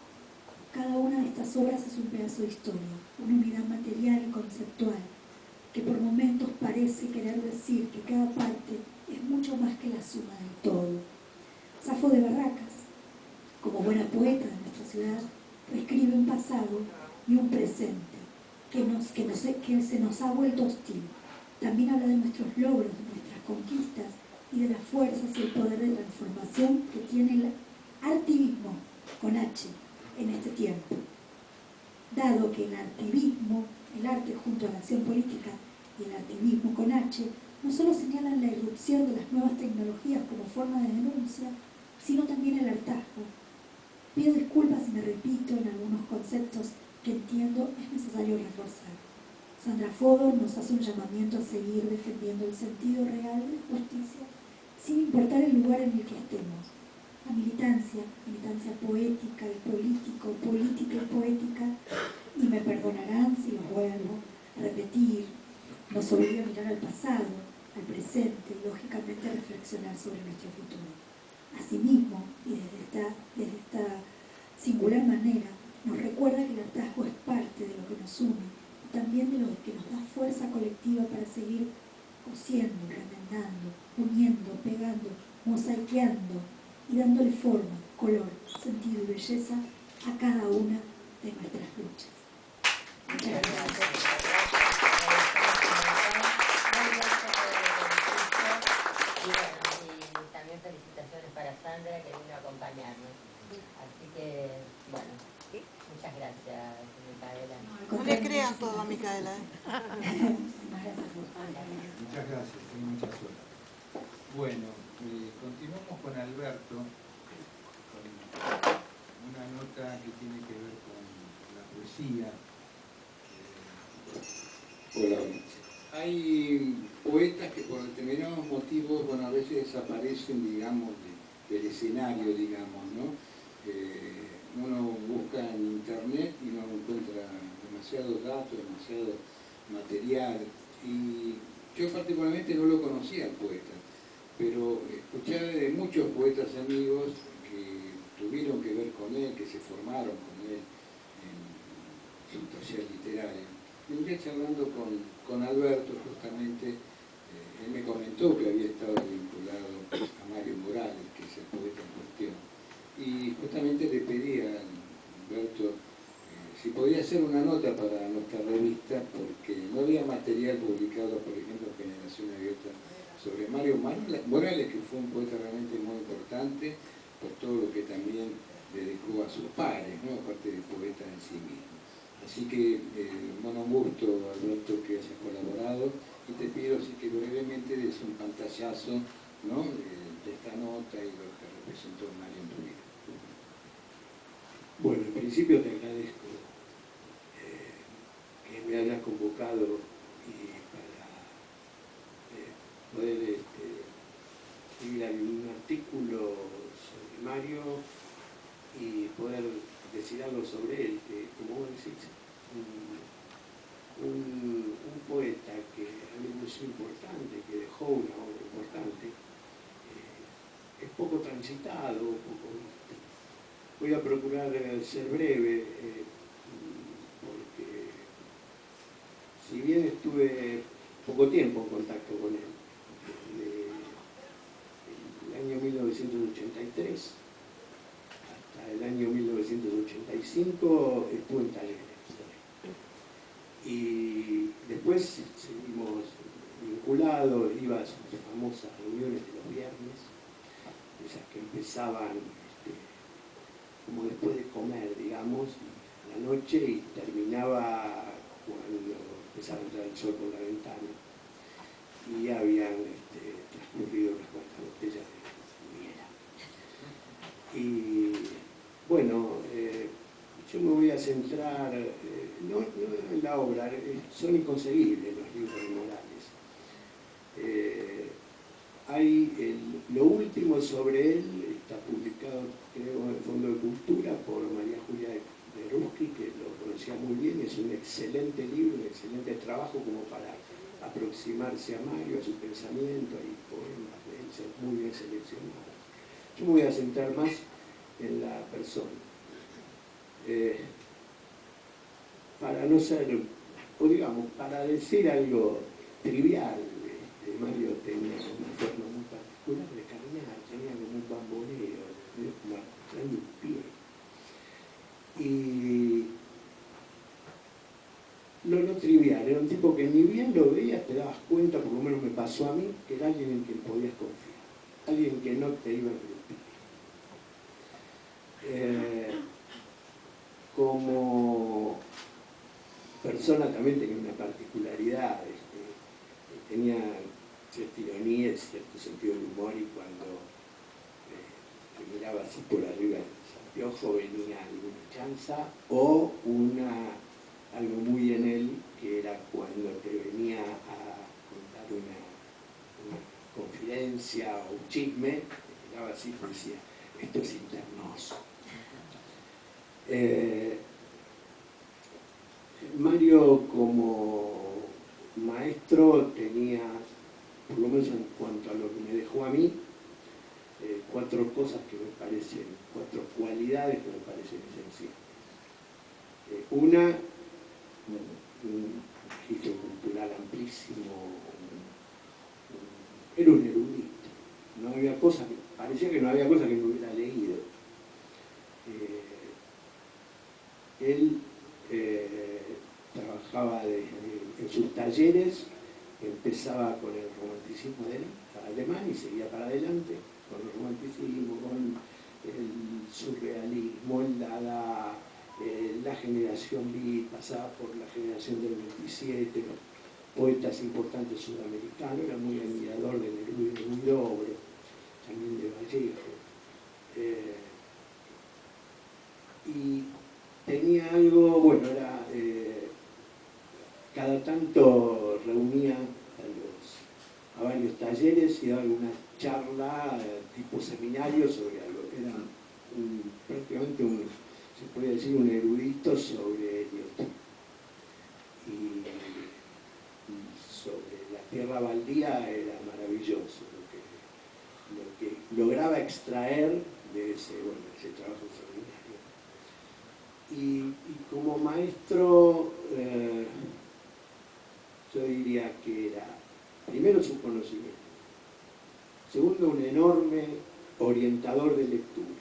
Cada una de estas obras es un pedazo de historia, una unidad material y conceptual, que por momentos parece querer decir que cada parte es mucho más que la suma del todo. Safo de Barracas, como buena poeta de nuestra ciudad, reescribe un pasado y un presente que se nos ha vuelto hostil. También habla de nuestros logros, de nuestras conquistas y de las fuerzas y el poder de transformación que tiene el artivismo con H en este tiempo. Dado que el artivismo, el arte junto a la acción política y el artivismo con H, no solo señalan la irrupción de las nuevas tecnologías como forma de denuncia, sino también el hartazgo. Pido disculpas si me repito en algunos conceptos que entiendo es necesario reforzar. Sandra Fodor nos hace un llamamiento a seguir defendiendo el sentido real de la justicia, sin importar el lugar en el que estemos. La militancia poética y política y poética, y me perdonarán si los vuelvo a repetir, nos obliga a mirar al pasado, al presente y lógicamente a reflexionar sobre nuestro futuro. Asimismo, y desde esta singular manera, nos recuerda que el hartazgo es parte de lo que nos une y también de lo que nos da fuerza colectiva para seguir cosiendo, remendando, uniendo, pegando, mosaiqueando y dándole forma, color, sentido y belleza a cada una de nuestras luchas. Muchas gracias. Y bueno, gracias, Micaela. No le creas todo a Micaela. Muchas gracias, tengo mucha suerte. Bueno, continuamos con Alberto, con una nota que tiene que ver con la poesía. Hola. Hay poetas que por determinados motivos, bueno, a veces desaparecen, digamos, del escenario, digamos, ¿no? Uno busca en internet y no encuentra demasiados datos, demasiado material, y yo particularmente no lo conocía al poeta, pero escuché de muchos poetas amigos que tuvieron que ver con él, que se formaron con él en su taller literario. Y un día charlando con Alberto, justamente, él me comentó que había estado vinculado a Mario Morales, que es el poeta en cuestión, y justamente le pedí a Alberto si podía hacer una nota para nuestra revista, porque no había material publicado, por ejemplo, en Generación Abierta, sobre Mario Morales, que fue un poeta realmente muy importante por todo lo que también dedicó a sus pares, ¿no? Aparte de poeta en sí mismo. Así que, bueno, un gusto, Alberto, que hayas colaborado, y te pido así que brevemente des un pantallazo, ¿no? de esta nota y lo que representó Mario en tu vida. Bueno, en principio te agradezco que me hayas convocado y para poder escribir un artículo sobre Mario y poder decir algo sobre él, que como vos decís, un poeta que a mí me es importante, que dejó una obra importante, es poco transitado, poco visto. Voy a procurar ser breve, porque si bien estuve poco tiempo en contacto con él, desde el año 1983 hasta el año 1985 estuve en talleres. Y después seguimos vinculados, iba a sus famosas reuniones de los viernes, esas que empezaban como después de comer, digamos, a la noche, y terminaba cuando empezaba a entrar el sol por la ventana. Y habían transcurrido unas cuantas botellas de Viera. Y bueno, yo me voy a centrar, no en la obra, son inconseguibles los libros de Morales. Lo último sobre él está publicado, creo, en el Fondo de Cultura por María Julia de Ruski, que lo conocía muy bien. Es un excelente libro, un excelente trabajo como para aproximarse a Mario, a su pensamiento. Hay poemas de él muy bien seleccionados. Yo me voy a centrar más en la persona. Para no ser, o digamos, para decir algo trivial, Mario tenía una forma muy particular de caminar, tenía como un bamboleo, como arrastrando un pie. Y lo trivial, era un tipo que ni bien lo veías te dabas cuenta, por lo menos me pasó a mí, que era alguien en quien podías confiar, alguien que no te iba a interrumpir. Como persona también tenía una particularidad, tenía cierta ironía y cierto sentido del humor, y cuando te miraba así por arriba del anteojo venía alguna chanza o algo muy en él, que era cuando te venía a contar una confidencia o un chisme, te miraba así y decía, esto es internoso. Mario como maestro tenía, por lo menos en cuanto a lo que me dejó a mí, cuatro cosas que me parecen, cuatro cualidades que me parecen esenciales. Una, un registro cultural amplísimo, era un erudito. No había cosa parecía que no había cosa que no hubiera leído. Él trabajaba en sus talleres, empezaba con el romanticismo alemán y seguía para adelante con el romanticismo, con el surrealismo, el dada, la la generación beat, pasaba por la generación del 27, los poetas importantes sudamericanos, era muy admirador de Neruda y de Huidobro, también de Vallejo. Y tenía algo, bueno, era cada tanto reunía a varios talleres y daba alguna charla tipo seminario sobre algo. Era prácticamente se puede decir un erudito sobre Newton. Y sobre la tierra baldía era maravilloso lo que lograba extraer de ese trabajo extraordinario. Y como maestro, yo diría que era, primero, su conocimiento, segundo, un enorme orientador de lecturas,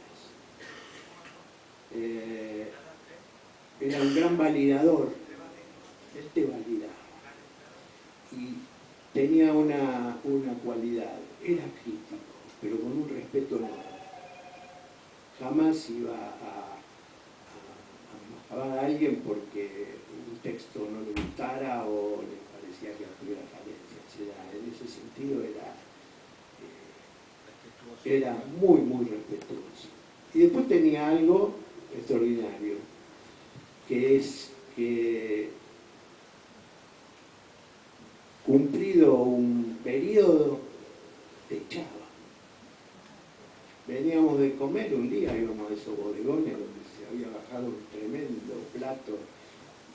era un gran validador, él te validaba, y tenía una cualidad, era crítico, pero con un respeto enorme. Jamás iba a a alguien porque un texto no le gustara o le parecía que tuviera falencias. En ese sentido era muy, muy respetuoso. Y después tenía algo extraordinario, que es que cumplido un periodo te echaba. Veníamos de comer un día, íbamos a esos bodegones donde se había bajado un tremendo plato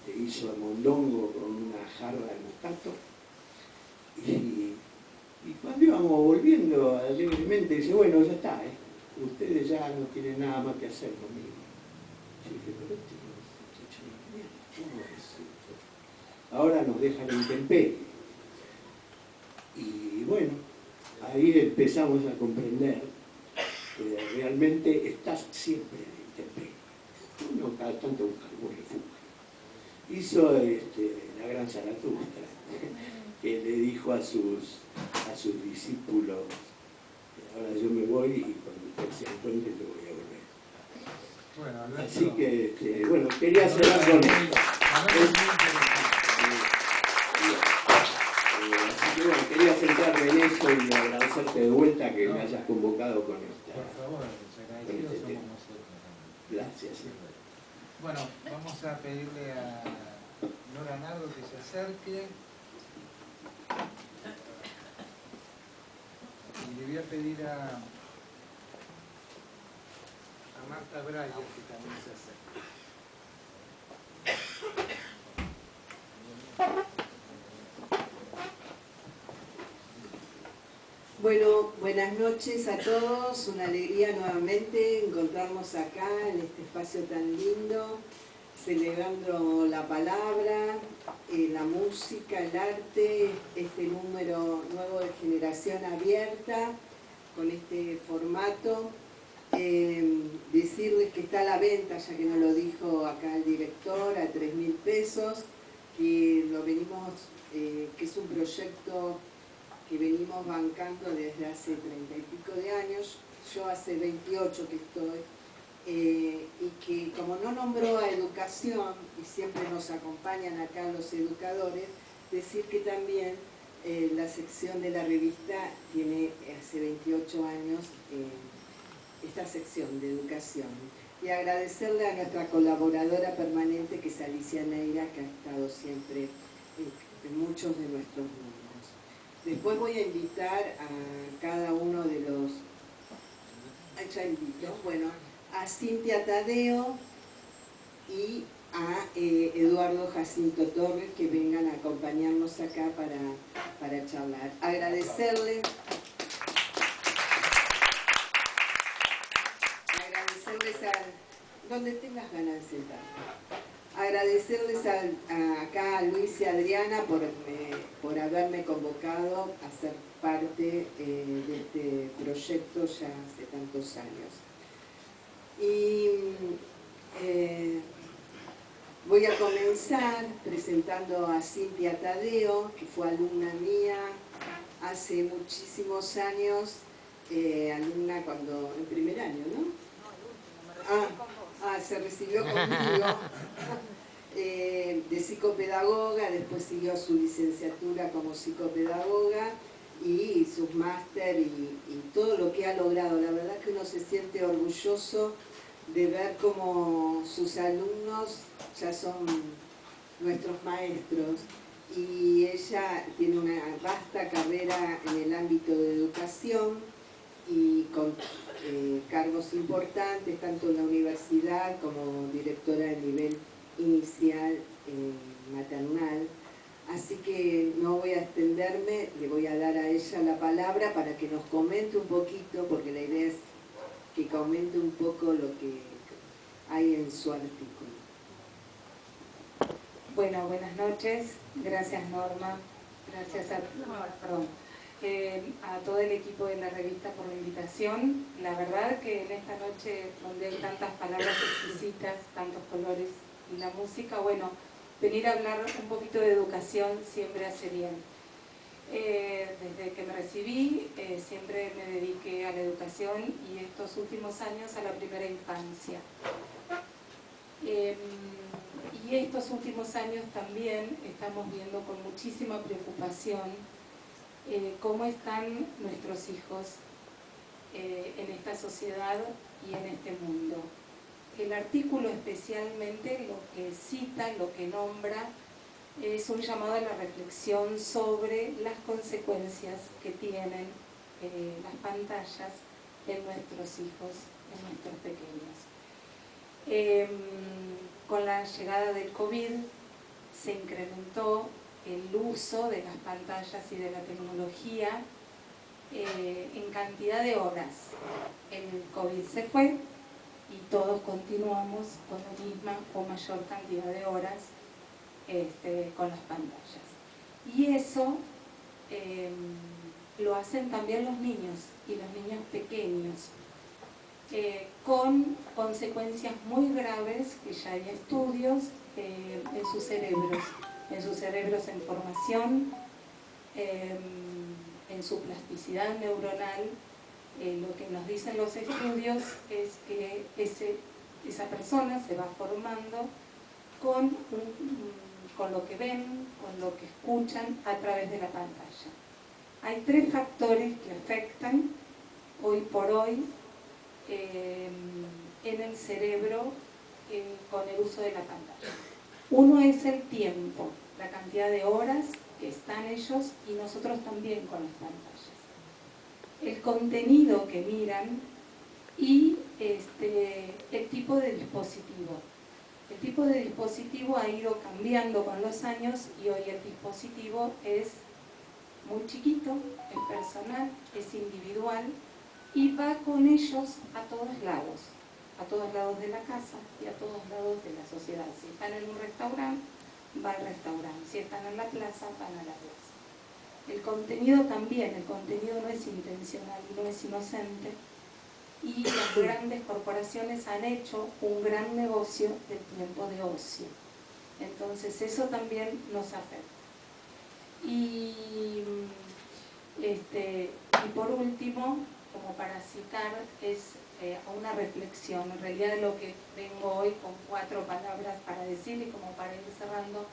de guiso de mondongo con una jarra de moscato. Y cuando íbamos volviendo alegremente, dice, bueno, ya está, ustedes ya no tienen nada más que hacer conmigo. Yo dije, pero ¿cómo es esto? Ahora nos dejan en intemperie. Y bueno, ahí empezamos a comprender que realmente estás siempre en intemperie. Uno cada tanto busca algún refugio. Hizo la gran Zaratustra, que le dijo a sus discípulos, ahora yo me voy y cuando usted se encuentre yo voy a volver. Bueno, así que, bueno, quería cerrar con esto. Así que bueno, quería centrarme en eso y agradecerte de vuelta que me hayas convocado con esta. Por favor, los agradecidos somos nosotros. Gracias. Bueno, vamos a pedirle a Nora Nardo que se acerque. Y le voy a pedir a Marta Breyer que también se acerque. Bueno, buenas noches a todos, una alegría nuevamente encontrarnos acá en este espacio tan lindo, celebrando la palabra, la música, el arte, este número nuevo de Generación Abierta, con este formato. Decirles que está a la venta, ya que nos lo dijo acá el director, a 3.000 pesos, que lo venimos, que es un proyecto que venimos bancando desde hace 30 y pico de años, yo hace 28 que estoy, y que como no nombró a educación, y siempre nos acompañan acá los educadores, decir que también la sección de la revista tiene hace 28 años esta sección de educación. Y agradecerle a nuestra colaboradora permanente, que es Alicia Neira, que ha estado siempre en muchos de nuestros números. Después voy a invitar a cada uno de los... Ya invito, bueno, a Cintia Tadeo y a Eduardo Jacinto Torres, que vengan a acompañarnos acá para charlar. Agradecerles a... donde tengas ganas de sentarte. Agradecerles acá a Luis y a Adriana por haberme convocado a ser parte de este proyecto ya hace tantos años. Y voy a comenzar presentando a Cintia Tadeo, que fue alumna mía hace muchísimos años, alumna cuando en primer año, ¿no? se recibió conmigo de psicopedagoga, después siguió su licenciatura como psicopedagoga y sus máster y todo lo que ha logrado. La verdad que uno se siente orgulloso de ver cómo sus alumnos ya son nuestros maestros, y ella tiene una vasta carrera en el ámbito de educación y con cargos importantes tanto en la universidad como directora de nivel inicial maternal. Así que no voy a extenderme, le voy a dar a ella la palabra para que nos comente un poquito, porque la idea es que comente un poco lo que hay en su artículo. Bueno, buenas noches. Gracias, Norma. Gracias a todo el equipo de la revista por la invitación. La verdad que en esta noche donde hay tantas palabras exquisitas, tantos colores y la música, bueno, venir a hablar un poquito de educación siempre hace bien. Desde que me recibí siempre me dediqué a la educación y estos últimos años a la primera infancia. Y estos últimos años también estamos viendo con muchísima preocupación cómo están nuestros hijos en esta sociedad y en este mundo. El artículo especialmente lo que cita, lo que nombra, es un llamado a la reflexión sobre las consecuencias que tienen las pantallas en nuestros hijos, en nuestros pequeños. Con la llegada del COVID se incrementó el uso de las pantallas y de la tecnología en cantidad de horas. El COVID se fue y todos continuamos con la misma o mayor cantidad de horas con las pantallas. Y eso lo hacen también los niños y los niños pequeños, con consecuencias muy graves, que ya hay estudios en sus cerebros en formación, en su plasticidad neuronal. Lo que nos dicen los estudios es que esa persona se va formando con lo que ven, con lo que escuchan a través de la pantalla. Hay 3 factores que afectan hoy por hoy en el cerebro con el uso de la pantalla. Uno es el tiempo, la cantidad de horas que están ellos y nosotros también con las pantallas. El contenido que miran y el tipo de dispositivo. El tipo de dispositivo ha ido cambiando con los años y hoy el dispositivo es muy chiquito, es personal, es individual y va con ellos a todos lados de la casa y a todos lados de la sociedad. Si están en un restaurante, va al restaurante. Si están en la plaza, van a la plaza. El contenido también, el contenido no es intencional, no es inocente. Y las grandes corporaciones han hecho un gran negocio del tiempo de ocio. Entonces eso también nos afecta. Y por último, como para citar, es una reflexión, en realidad de lo que vengo hoy con 4 palabras para decir y como para ir cerrando,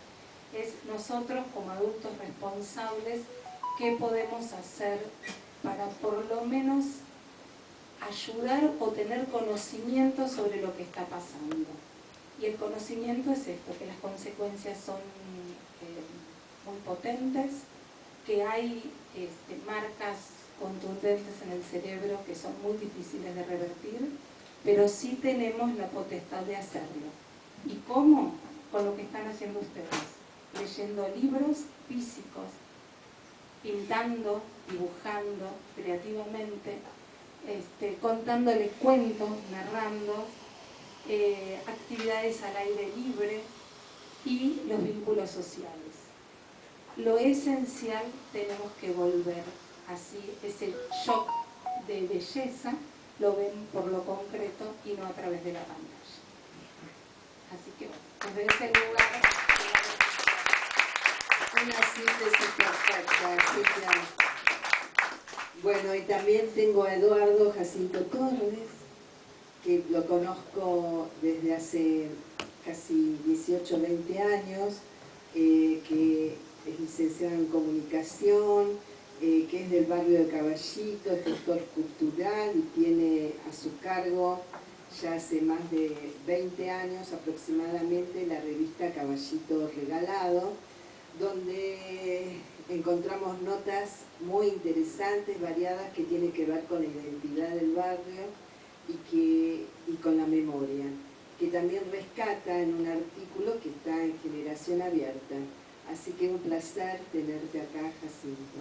es nosotros como adultos responsables, ¿qué podemos hacer para por lo menos ayudar o tener conocimiento sobre lo que está pasando? Y el conocimiento es esto, que las consecuencias son muy potentes, que hay marcas contundentes en el cerebro que son muy difíciles de revertir, pero sí tenemos la potestad de hacerlo. ¿Y cómo? Con lo que están haciendo ustedes, leyendo libros físicos, pintando, dibujando creativamente, contándole cuentos, narrando, actividades al aire libre y los vínculos sociales. Lo esencial tenemos que volver, así ese shock de belleza lo ven por lo concreto y no a través de la pantalla. Así que bueno, desde ese lugar... Una síntesis perfecta, sí, claro. Bueno, y también tengo a Eduardo Jacinto Torres, que lo conozco desde hace casi 18 o 20 años, que es licenciado en comunicación, que es del barrio de Caballito, es gestor cultural y tiene a su cargo ya hace más de 20 años aproximadamente la revista Caballito Regalado, donde encontramos notas muy interesantes, variadas, que tienen que ver con la identidad del barrio y con la memoria, que también rescata en un artículo que está en Generación Abierta. Así que un placer tenerte acá, Jacinto.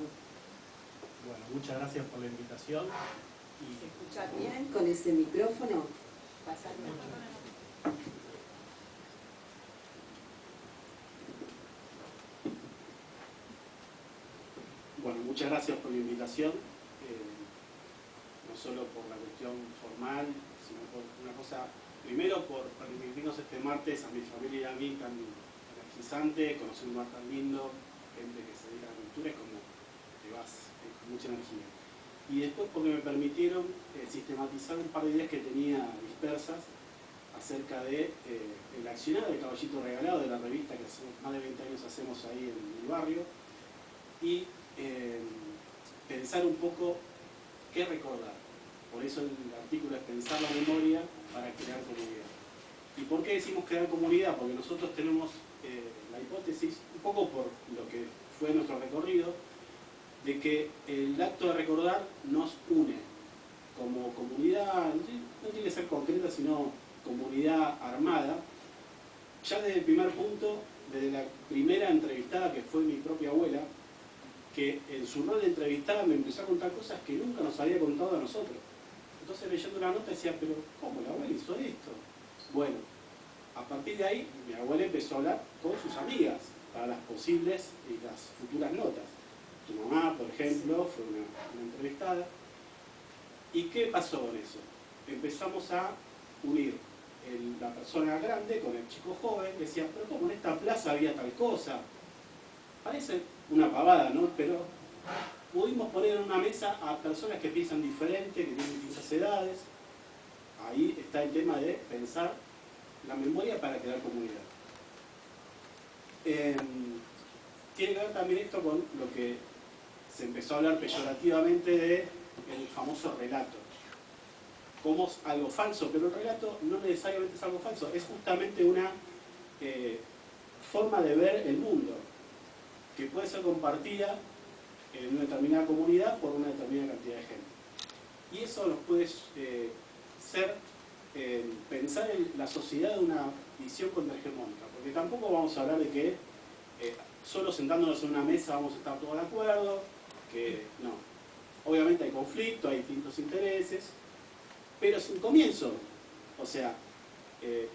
Bueno, muchas gracias por la invitación. ¿Se escucha bien con ese micrófono? Pasando. Bueno, muchas gracias por la invitación, no solo por la cuestión formal, sino por una cosa, primero por permitirnos este martes a mi familia y a mí tan energizante, conocer un lugar tan lindo, gente que se dedica a la cultura, es como te vas con mucha energía. Y después porque me permitieron sistematizar un par de ideas que tenía dispersas acerca de el accionar del Caballito Regalado, de la revista que hace más de 20 años hacemos ahí en el barrio, y pensar un poco qué recordar. Por eso el artículo es pensar la memoria para crear comunidad. ¿Y por qué decimos crear comunidad? Porque nosotros tenemos la hipótesis, un poco por lo que fue nuestro recorrido, de que el acto de recordar nos une como comunidad, no tiene que ser concreta, sino comunidad armada. Ya desde el primer punto, desde la primera entrevistada, que fue mi propia abuela, que en su rol de entrevistada me empezó a contar cosas que nunca nos había contado a nosotros. Entonces leyendo la nota decía, pero ¿cómo la abuela hizo esto? Bueno, a partir de ahí mi abuela empezó a hablar con sus amigas para las posibles y las futuras notas. Tu mamá, por ejemplo, fue una entrevistada. ¿Y qué pasó con eso? Empezamos a unir la persona grande con el chico joven, que decía, pero ¿cómo en esta plaza había tal cosa? Parece una pavada, ¿no? Pero pudimos poner en una mesa a personas que piensan diferente, que tienen distintas edades. Ahí está el tema de pensar la memoria para crear comunidad. Tiene que ver también esto con lo que se empezó a hablar peyorativamente del famoso relato. Como algo falso, pero el relato no necesariamente es algo falso, es justamente una forma de ver el mundo, que puede ser compartida en una determinada comunidad por una determinada cantidad de gente. Y eso nos puede pensar en la sociedad de una visión contrahegemónica, porque tampoco vamos a hablar de que solo sentándonos en una mesa vamos a estar todos de acuerdo, que no. Obviamente hay conflicto, hay distintos intereses, pero es un comienzo. O sea,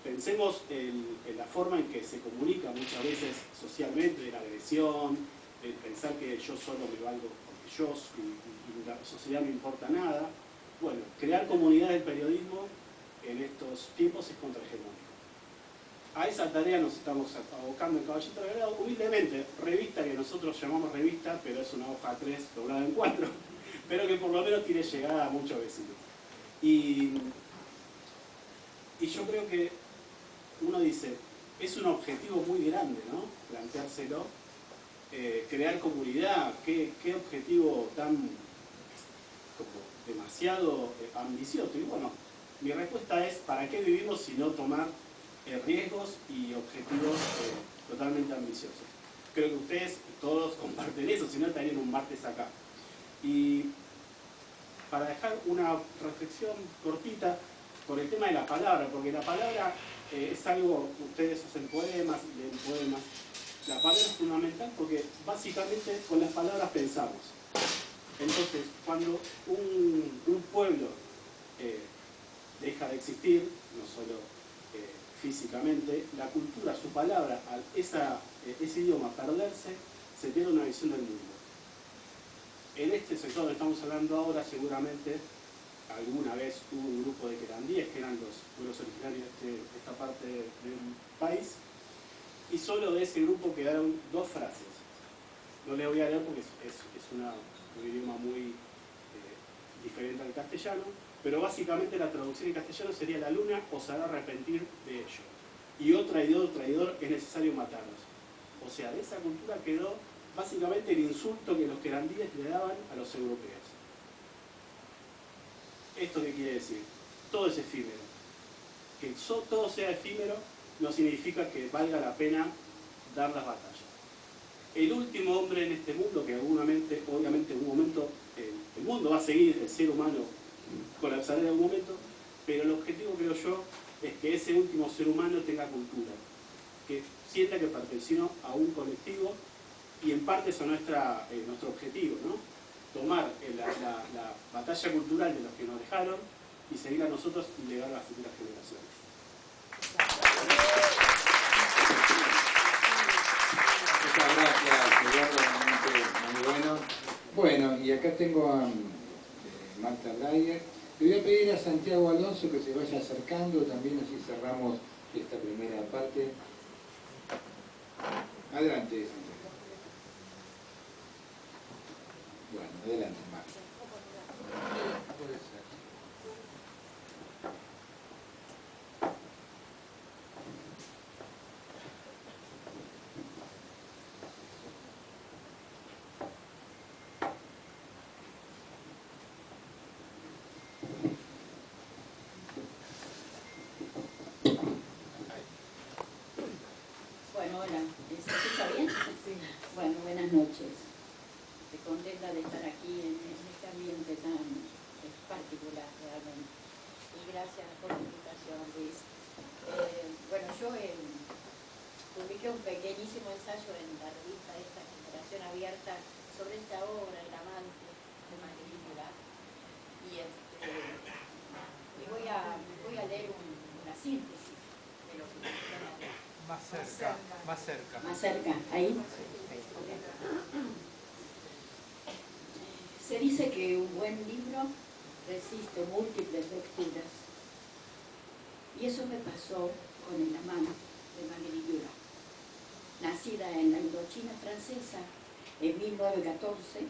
pensemos en la forma en que se comunica muchas veces socialmente, de la agresión, el pensar que yo solo me valgo porque yo y la sociedad no importa nada. Bueno, crear comunidad del periodismo en estos tiempos es contrahegemónico. A esa tarea nos estamos abocando en Caballito Regalado, humildemente, revista que nosotros llamamos revista, pero es una hoja 3 doblada en 4, pero que por lo menos tiene llegada a muchos vecinos. Y yo creo que uno dice, es un objetivo muy grande, ¿no? Planteárselo, crear comunidad, qué objetivo tan como demasiado ambicioso. Y bueno, mi respuesta es, ¿para qué vivimos si no tomar riesgos y objetivos totalmente ambiciosos? Creo que ustedes todos comparten eso, si no estarían un martes acá. Y para dejar una reflexión cortita con el tema de la palabra, porque la palabra es algo, ustedes hacen poemas, leen poemas, la palabra es fundamental porque básicamente con las palabras pensamos. Entonces, cuando un pueblo deja de existir, no solo físicamente, la cultura, su palabra, al ese idioma perderse, se pierde una visión del mundo. En este sector donde estamos hablando ahora, seguramente alguna vez hubo un grupo de querandíes, que eran los pueblos originarios de esta parte del país, y solo de ese grupo quedaron dos frases. No les voy a leer porque es un idioma muy diferente al castellano, pero básicamente la traducción en castellano sería la luna os hará arrepentir de ello. Y oh traidor, es necesario matarlos. O sea, de esa cultura quedó básicamente el insulto que los querandíes le daban a los europeos. ¿Esto qué quiere decir? Todo es efímero. Que todo sea efímero no significa que valga la pena dar las batallas. El último hombre en este mundo, que obviamente en un momento el mundo va a seguir, el ser humano colapsará en algún momento, pero el objetivo, creo yo, es que ese último ser humano tenga cultura, que sienta que perteneció a un colectivo, y en parte eso es nuestro objetivo, ¿no? Tomar la batalla cultural de los que nos dejaron y seguir a nosotros y legar a las futuras generaciones. Muchas gracias, Eduardo, realmente muy bueno. Bueno, y acá tengo a Marta Breyer. Le voy a pedir a Santiago Alonso que se vaya acercando también, así cerramos esta primera parte. Adelante, Santiago. Bueno, adelante, Marta. Bueno, hola, ¿se escucha bien? Sí. Bueno, buenas noches. Estoy contenta de estar aquí en este ambiente tan particular realmente. Y gracias por la invitación, Luis. Bueno, yo publiqué un pequeñísimo ensayo en la revista esta Generación Abierta sobre esta obra, El amante de Magnífica. Y voy a leer una síntesis de lo que menciona. Más cerca. Más cerca, ahí. Se dice que un buen libro resiste múltiples lecturas. Y eso me pasó con El amante de Magnífica. Nacida en la Indochina francesa en 1914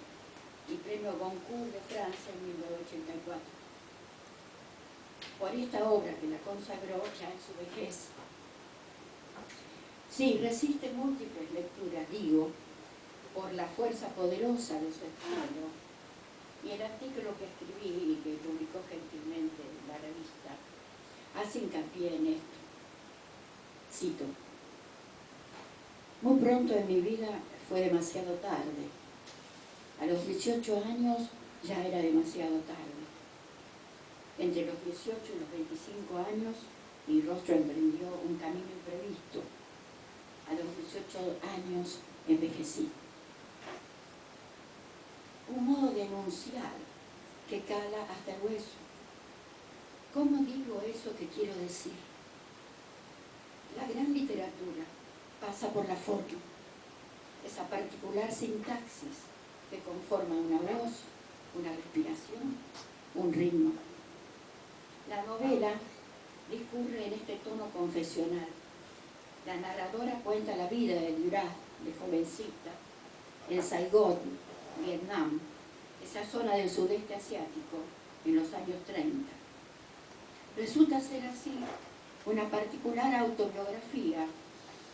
y premio Goncourt de Francia en 1984. Por esta obra que la consagró ya en su vejez. Sí, resiste múltiples lecturas, digo, por la fuerza poderosa de su estilo. Y el artículo que escribí y que publicó gentilmente la revista hace hincapié en esto. Cito: muy pronto en mi vida fue demasiado tarde. A los 18 años ya era demasiado tarde. Entre los 18 y los 25 años mi rostro emprendió un camino imprevisto. A los 18 años envejecí. Un modo de enunciar que cala hasta el hueso. ¿Cómo digo eso que quiero decir? La gran literatura pasa por la forma, esa particular sintaxis que conforma una voz, una respiración, un ritmo. La novela discurre en este tono confesional. La narradora cuenta la vida de Duras, de jovencita, en Saigón, Vietnam, esa zona del sudeste asiático, en los años 30. Resulta ser así una particular autobiografía,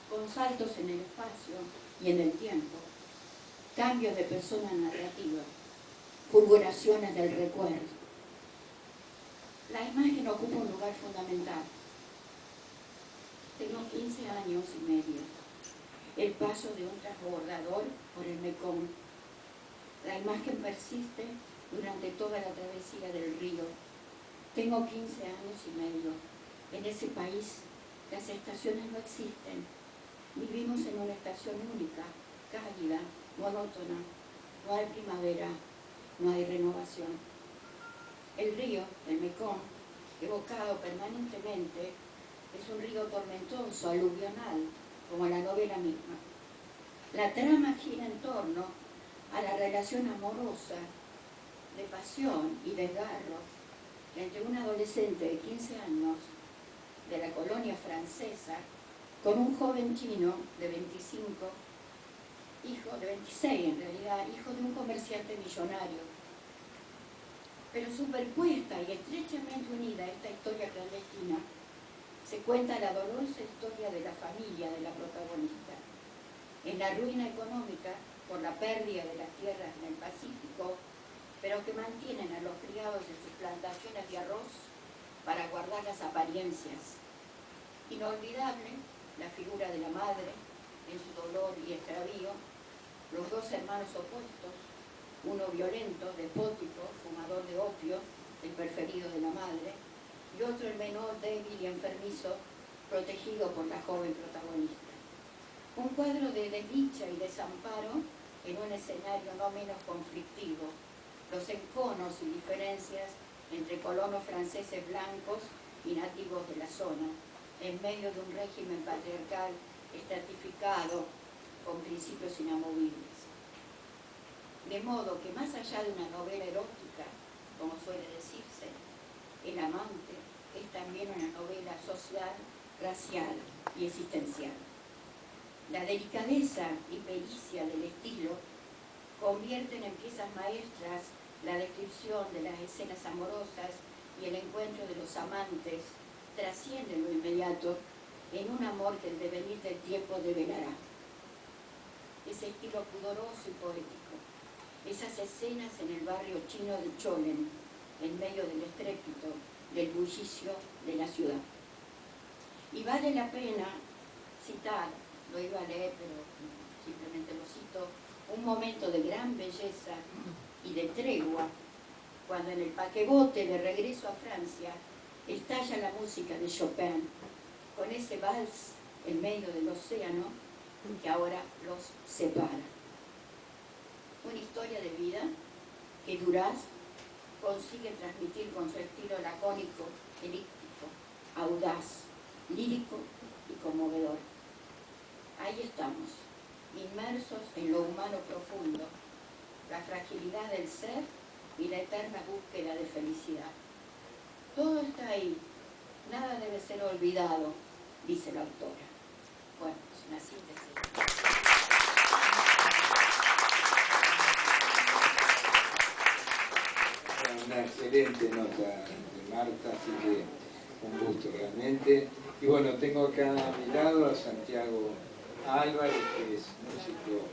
con saltos en el espacio y en el tiempo, cambios de persona narrativa, fulguraciones del recuerdo. La imagen ocupa un lugar fundamental. Tengo 15 años y medio. El paso de un transbordador por el Mekong. La imagen persiste durante toda la travesía del río. Tengo 15 años y medio. En ese país las estaciones no existen. Vivimos en una estación única, cálida, monótona. No hay primavera, no hay renovación. El río, el Mekong, evocado permanentemente, es un río tormentoso, aluvional, como la novela misma. La trama gira en torno a la relación amorosa, de pasión y desgarro, entre un adolescente de 15 años de la colonia francesa con un joven chino de 25, hijo de 26 en realidad, hijo de un comerciante millonario. Pero superpuesta y estrechamente unida a esta historia clandestina, se cuenta la dolorosa historia de la familia de la protagonista. En la ruina económica por la pérdida de las tierras en el Pacífico, pero que mantienen a los criados en sus plantaciones de arroz para guardar las apariencias. Inolvidable la figura de la madre en su dolor y extravío, los dos hermanos opuestos, uno violento, despótico, fumador de opio, el preferido de la madre, y otro el menor, débil y enfermizo, protegido por la joven protagonista. Un cuadro de desdicha y desamparo en un escenario no menos conflictivo, los enconos y diferencias entre colonos franceses blancos y nativos de la zona, en medio de un régimen patriarcal estratificado con principios inamovibles. De modo que más allá de una novela erótica, como suele decirse, El amante es también una novela social, racial y existencial. La delicadeza y pericia del estilo convierten en piezas maestras la descripción de las escenas amorosas y el encuentro de los amantes trasciende lo inmediato en un amor que el devenir del tiempo develará. Ese estilo pudoroso y poético, esas escenas en el barrio chino de Cholen, en medio del estrépito, del bullicio de la ciudad. Y vale la pena citar, lo iba a leer pero simplemente lo cito, un momento de gran belleza y de tregua, cuando en el paquebote de regreso a Francia estalla la música de Chopin, con ese vals en medio del océano que ahora los separa. Una historia de vida que Duras consigue transmitir con su estilo lacónico, elíptico, audaz, lírico y conmovedor. Ahí estamos, inmersos en lo humano profundo, la fragilidad del ser y la eterna búsqueda de felicidad. Todo está ahí, nada debe ser olvidado, dice la autora. Bueno, es una síntesis. Una excelente nota de Marta, así que un gusto realmente. Y bueno, tengo acá a mi lado a Santiago Álvarez, que es músico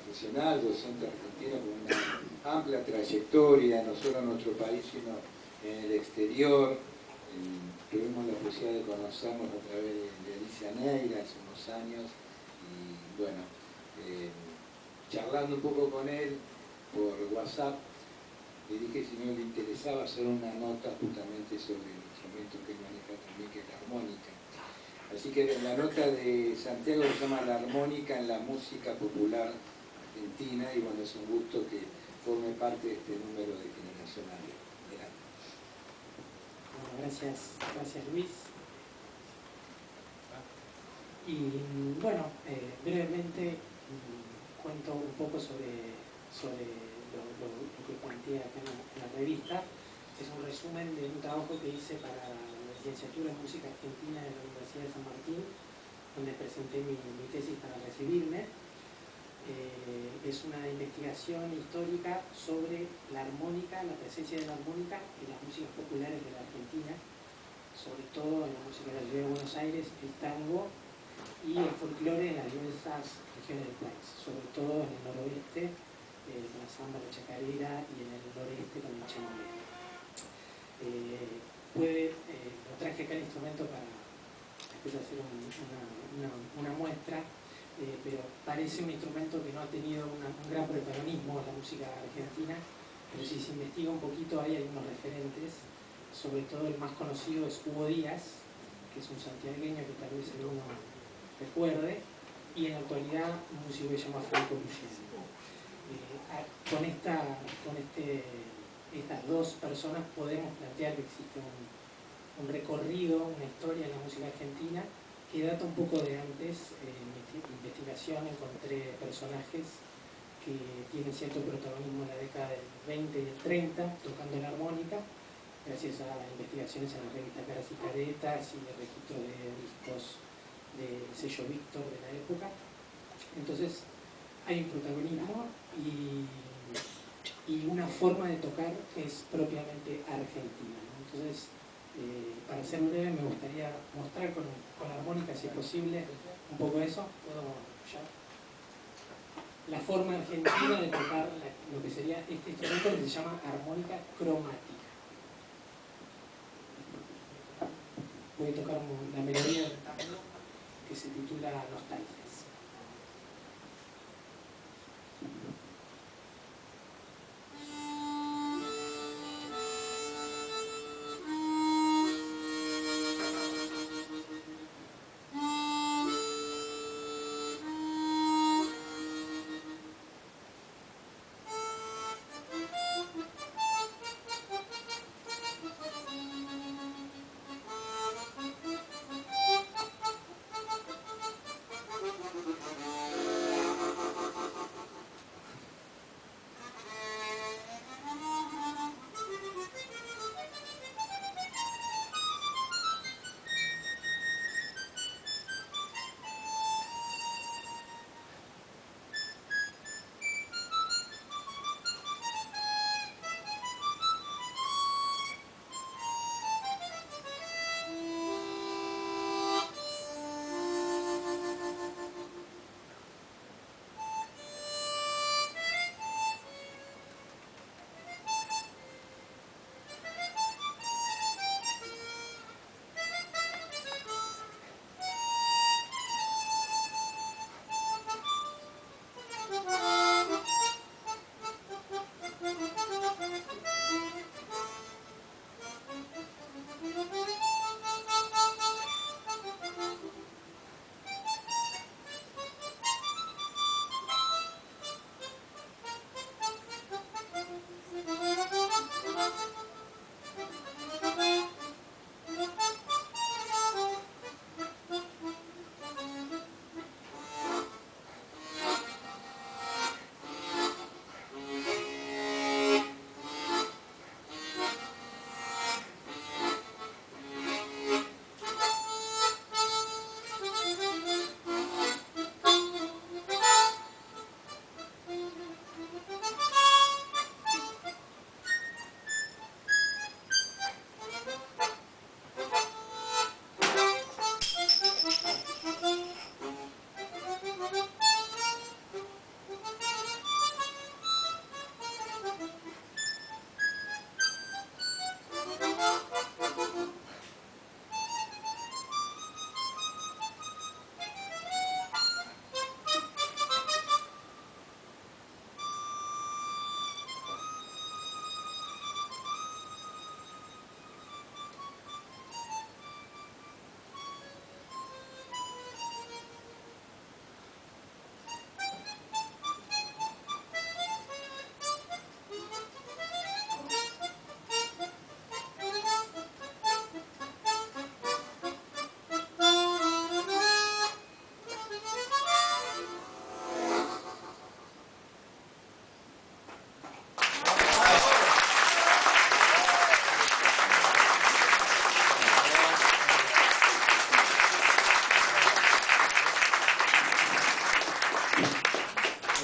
profesional, docente argentino con una amplia trayectoria, no solo en nuestro país, sino en el exterior. Tuvimos la posibilidad de conocernos a través de Alicia Neira hace unos años y bueno, charlando un poco con él por WhatsApp, le dije si no le interesaba hacer una nota justamente sobre el instrumento que él maneja también, que es la armónica. Así que la nota de Santiago se llama La armónica en la música popular argentina y bueno, es un gusto que forme parte de este número de Generacional. Bueno, gracias Luis. Y bueno, brevemente cuento un poco sobre lo que planteé acá en la revista. Es un resumen de un trabajo que hice para la licenciatura en música argentina de la Universidad de San Martín, donde presenté mi tesis para recibirme. Es una investigación histórica sobre la armónica, la presencia de la armónica en las músicas populares de la Argentina, sobre todo en la música de la ciudad de Buenos Aires, el tango y el folclore en las diversas regiones del país, sobre todo en el noroeste, con la samba, la chacarera, y en el noreste con el chamamé. Lo traje acá el instrumento para después hacer una muestra, pero parece un instrumento que no ha tenido un gran protagonismo en la música argentina, pero si se investiga un poquito hay algunos referentes, sobre todo el más conocido es Hugo Díaz, que es un santiagueño que tal vez alguno recuerde, y en la actualidad un músico que se llama Franco Luciano. Estas dos personas podemos plantear que existe un recorrido, una historia en la música argentina que data un poco de antes. En mi investigación encontré personajes que tienen cierto protagonismo en la década del 20 y del 30 tocando la armónica, gracias a investigaciones en la revista Caras y Caretas y el registro de discos del sello Víctor de la época. Entonces hay un protagonismo y y una forma de tocar que es propiamente argentina, ¿no? Entonces, para ser breve, me gustaría mostrar con la armónica, si es posible, un poco eso. ¿Puedo ya? La forma argentina de tocar lo que sería este instrumento que se llama armónica cromática. Voy a tocar la melodía del tango que se titula Nostalgias.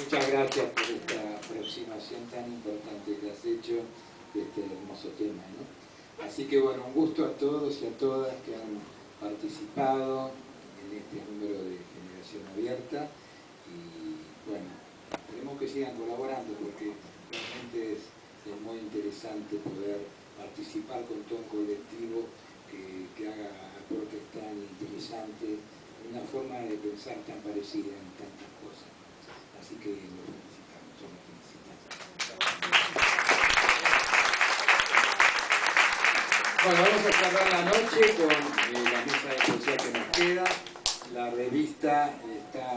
Muchas gracias por esta aproximación tan importante que has hecho de este hermoso tema, ¿no? Así que bueno, un gusto a todos y a todas que han participado en este número de Generación Abierta y bueno, esperemos que sigan colaborando porque realmente es muy interesante poder participar con todo un colectivo que haga aportes tan interesantes, una forma de pensar tan parecida en tantas cosas. Así que lo felicitamos, yo lo felicitamos. Bueno, vamos a cerrar la noche con la mesa de poesía que nos queda. La revista está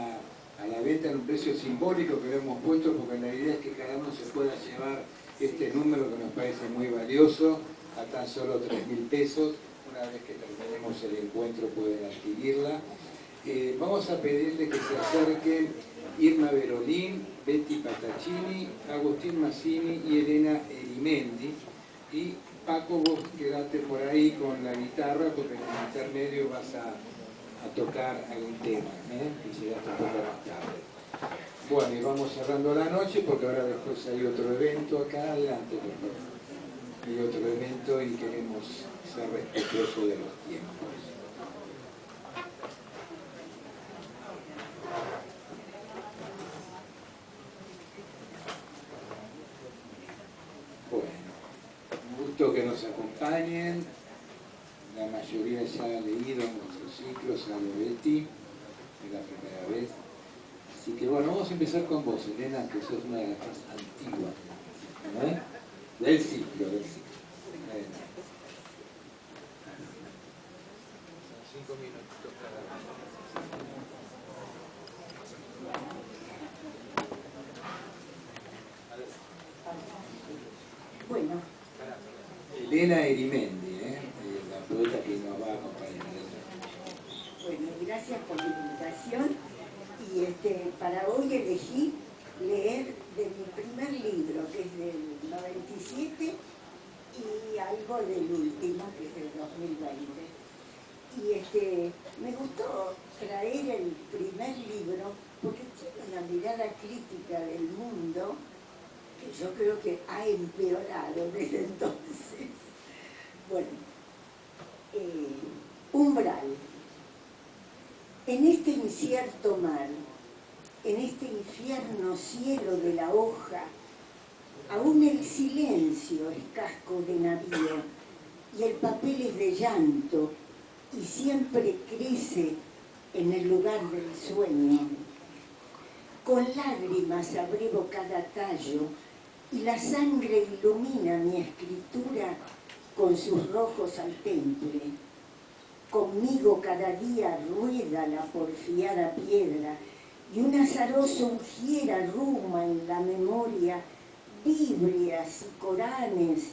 a la venta en un precio simbólico que lo hemos puesto porque la idea es que cada uno se pueda llevar este número que nos parece muy valioso a tan solo 3.000 pesos. Una vez que terminemos el encuentro pueden adquirirla. Vamos a pedirle que se acerquen Irma Berolín, Betty Pataccini, Agustín Massini y Elena Erimendi. Y Paco, vos quedate por ahí con la guitarra porque en el intermedio vas a tocar algún tema, que llegaste un poco más tarde. Bueno, y vamos cerrando la noche porque ahora después hay otro evento acá adelante, por favor. Hay otro evento y queremos ser respetuosos de los tiempos. Bueno, un gusto que nos acompañen. La mayoría ya ha leído nuestros ciclos, salvo Betty, es la primera vez. Así que bueno, vamos a empezar con vos, Elena, que sos una de las más antiguas, ¿no? Del ciclo. Elena. 5 minutitos cada uno. Bueno. Elena Erimendi, la poeta que nos va a acompañar. Bueno, gracias por la invitación. Y para hoy elegí leer de mi primer libro, que es del 97, y algo del último, que es del 2020. Y me gustó traer el primer libro porque tiene una mirada crítica del mundo que yo creo que ha empeorado desde entonces. Bueno, umbral. En este incierto mar, en este infierno cielo de la hoja, aún el silencio es casco de navío y el papel es de llanto y siempre crece en el lugar del sueño. Con lágrimas abrevo cada tallo y la sangre ilumina mi escritura con sus rojos al temple. Conmigo cada día rueda la porfiada piedra y un azaroso ujiera ruma en la memoria Biblias y Coranes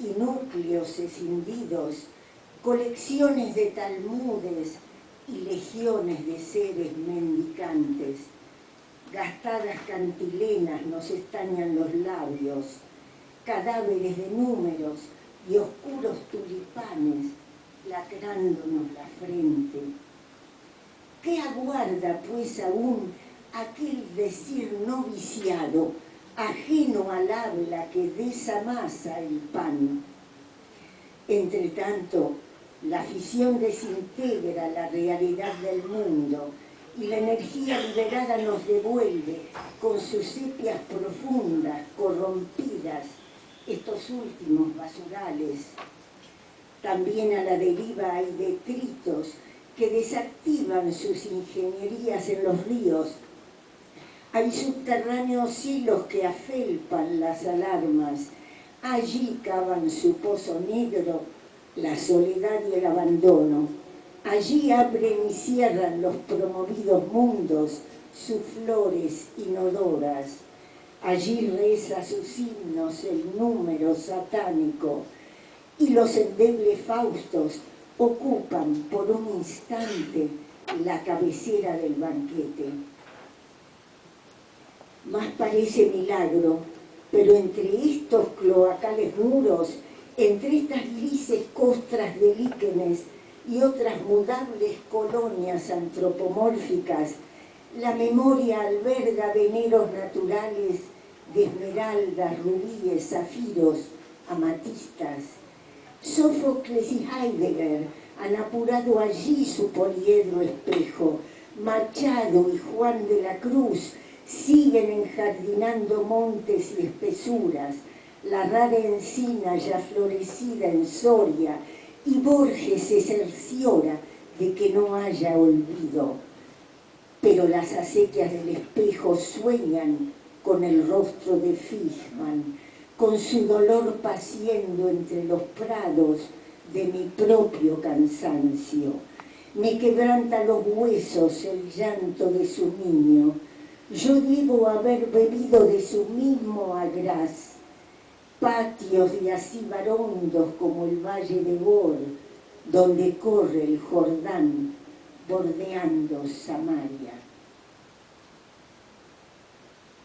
y núcleos escindidos, colecciones de talmudes y legiones de seres mendicantes. Gastadas cantilenas nos estañan los labios, cadáveres de números y oscuros tulipanes lacrándonos la frente. ¿Qué aguarda pues aún aquel decir no viciado, ajeno al habla que desamasa el pan? Entre tanto, la afición desintegra la realidad del mundo y la energía liberada nos devuelve con sus sepias profundas, corrompidas, estos últimos basurales. También a la deriva hay detritos que desactivan sus ingenierías en los ríos. Hay subterráneos hilos que afelpan las alarmas. Allí cavan su pozo negro la soledad y el abandono. Allí abren y cierran los promovidos mundos sus flores inodoras. Allí reza sus himnos el número satánico. Y los endebles faustos ocupan por un instante la cabecera del banquete. Más parece milagro, pero entre estos cloacales muros, entre estas grises costras de líquenes y otras mudables colonias antropomórficas, la memoria alberga veneros naturales de esmeraldas, rubíes, zafiros, amatistas. Sófocles y Heidegger han apurado allí su poliedro espejo. Machado y Juan de la Cruz siguen enjardinando montes y espesuras. La rara encina ya florecida en Soria, y Borges se cerciora de que no haya olvido. Pero las acequias del espejo sueñan con el rostro de Fishman, con su dolor paciendo entre los prados de mi propio cansancio. Me quebranta los huesos el llanto de su niño. Yo debo haber bebido de su mismo agraz. Patios de acibarondos como el valle de Gor, donde corre el Jordán, bordeando Samaria.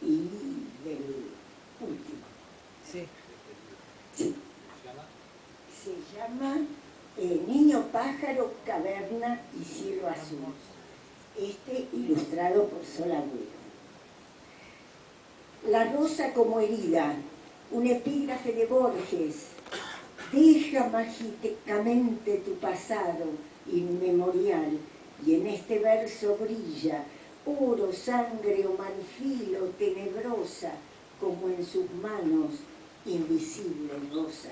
Y del último. Sí. Se llama Niño Pájaro, Caverna y Cielo Azul. Ilustrado por Sol Agüero. La rosa como herida, un epígrafe de Borges. Deja mágicamente tu pasado inmemorial y en este verso brilla oro, sangre o marfil o tenebrosa como en sus manos invisible rosa.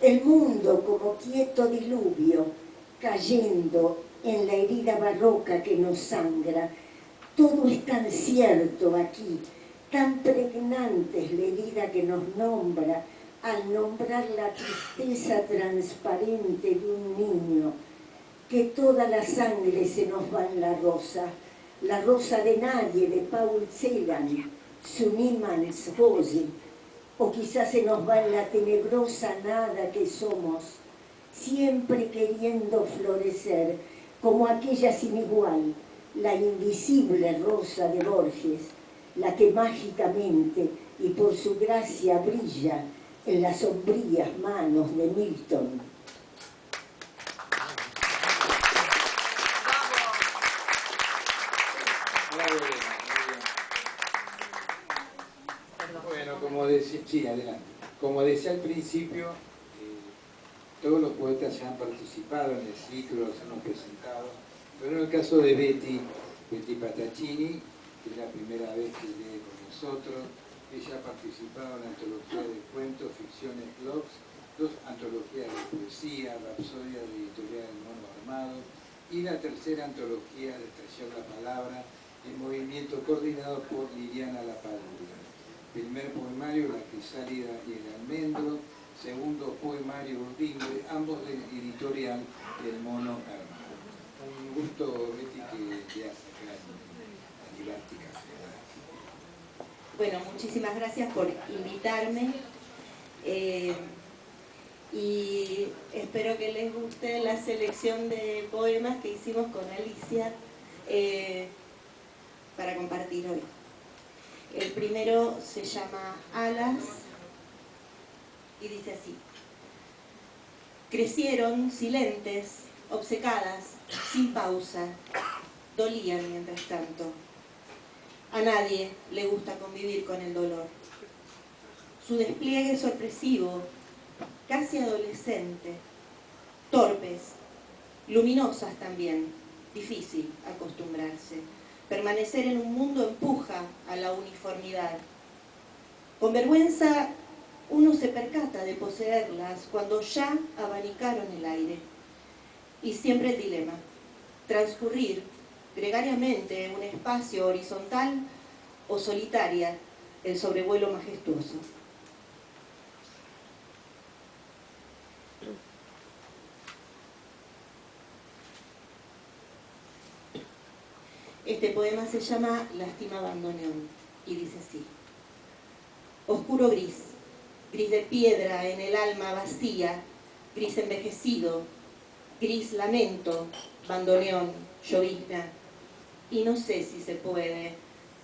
El mundo como quieto diluvio cayendo en la herida barroca que nos sangra. Todo es tan cierto aquí, tan pregnante es la herida que nos nombra al nombrar la tristeza transparente de un niño, que toda la sangre se nos va en la rosa de nadie de Paul Celan, su Niemals Rose, o quizás se nos va en la tenebrosa nada que somos, siempre queriendo florecer, como aquella sin igual, la invisible rosa de Borges, la que mágicamente y por su gracia brilla en las sombrías manos de Milton. Bueno, como decía, sí, adelante. Como decía al principio, todos los poetas ya han participado en el ciclo, los hemos presentado, pero en el caso de Betty Pataccini, que es la primera vez que lee con nosotros, ella ha participado en la antología de cuentos, ficciones, blogs, 2 antologías de poesía, Rapsodia de Editorial El Mono Armado, y la tercera antología de Taller la Palabra, en movimiento coordinado por Liliana Lapadula. Primer poemario, La Crisálida y el Almendro. Segundo poemario, Urdimbre, ambos de Editorial El Mono Armado. Un gusto, Betty, que te hace acá en Didáctica. Bueno, muchísimas gracias por invitarme y espero que les guste la selección de poemas que hicimos con Alicia para compartir hoy. El primero se llama Alas y dice así: crecieron silentes, obcecadas, sin pausa, dolían mientras tanto. A nadie le gusta convivir con el dolor. Su despliegue sorpresivo, casi adolescente, torpes, luminosas también, difícil acostumbrarse. Permanecer en un mundo empuja a la uniformidad. Con vergüenza uno se percata de poseerlas cuando ya abanicaron el aire. Y siempre el dilema: transcurrir gregariamente un espacio horizontal o solitaria el sobrevuelo majestuoso. Este poema se llama Lástima Bandoneón y dice así: oscuro gris, gris de piedra en el alma vacía, gris envejecido, gris lamento, bandoneón, llovizna, y no sé si se puede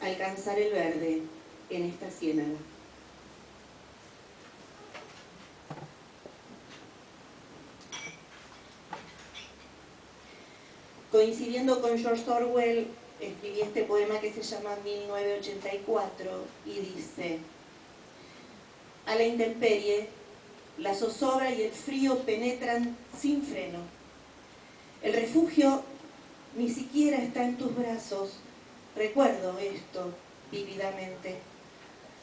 alcanzar el verde en esta ciénaga. Coincidiendo con George Orwell, escribí este poema que se llama 1984 y dice: a la intemperie, la zozobra y el frío penetran sin freno. El refugio ni siquiera está en tus brazos. Recuerdo esto vívidamente.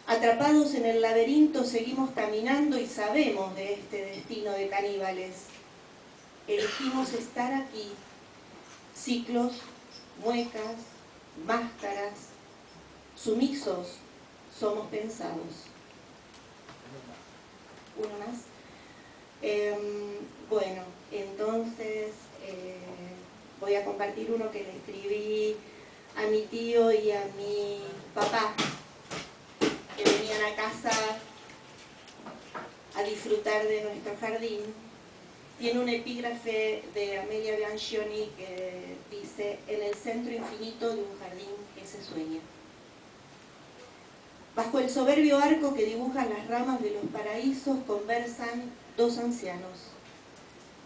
Atrapados en el laberinto seguimos caminando y sabemos de este destino de caníbales. Elegimos estar aquí. Ciclos, muecas, máscaras, sumisos, somos pensados. ¿Uno más? Bueno, entonces voy a compartir uno que le escribí a mi tío y a mi papá, que venían a casa a disfrutar de nuestro jardín. Tiene un epígrafe de Amelia Biancioni que dice: en el centro infinito de un jardín que se sueña. Bajo el soberbio arco que dibujan las ramas de los paraísos conversan 2 ancianos.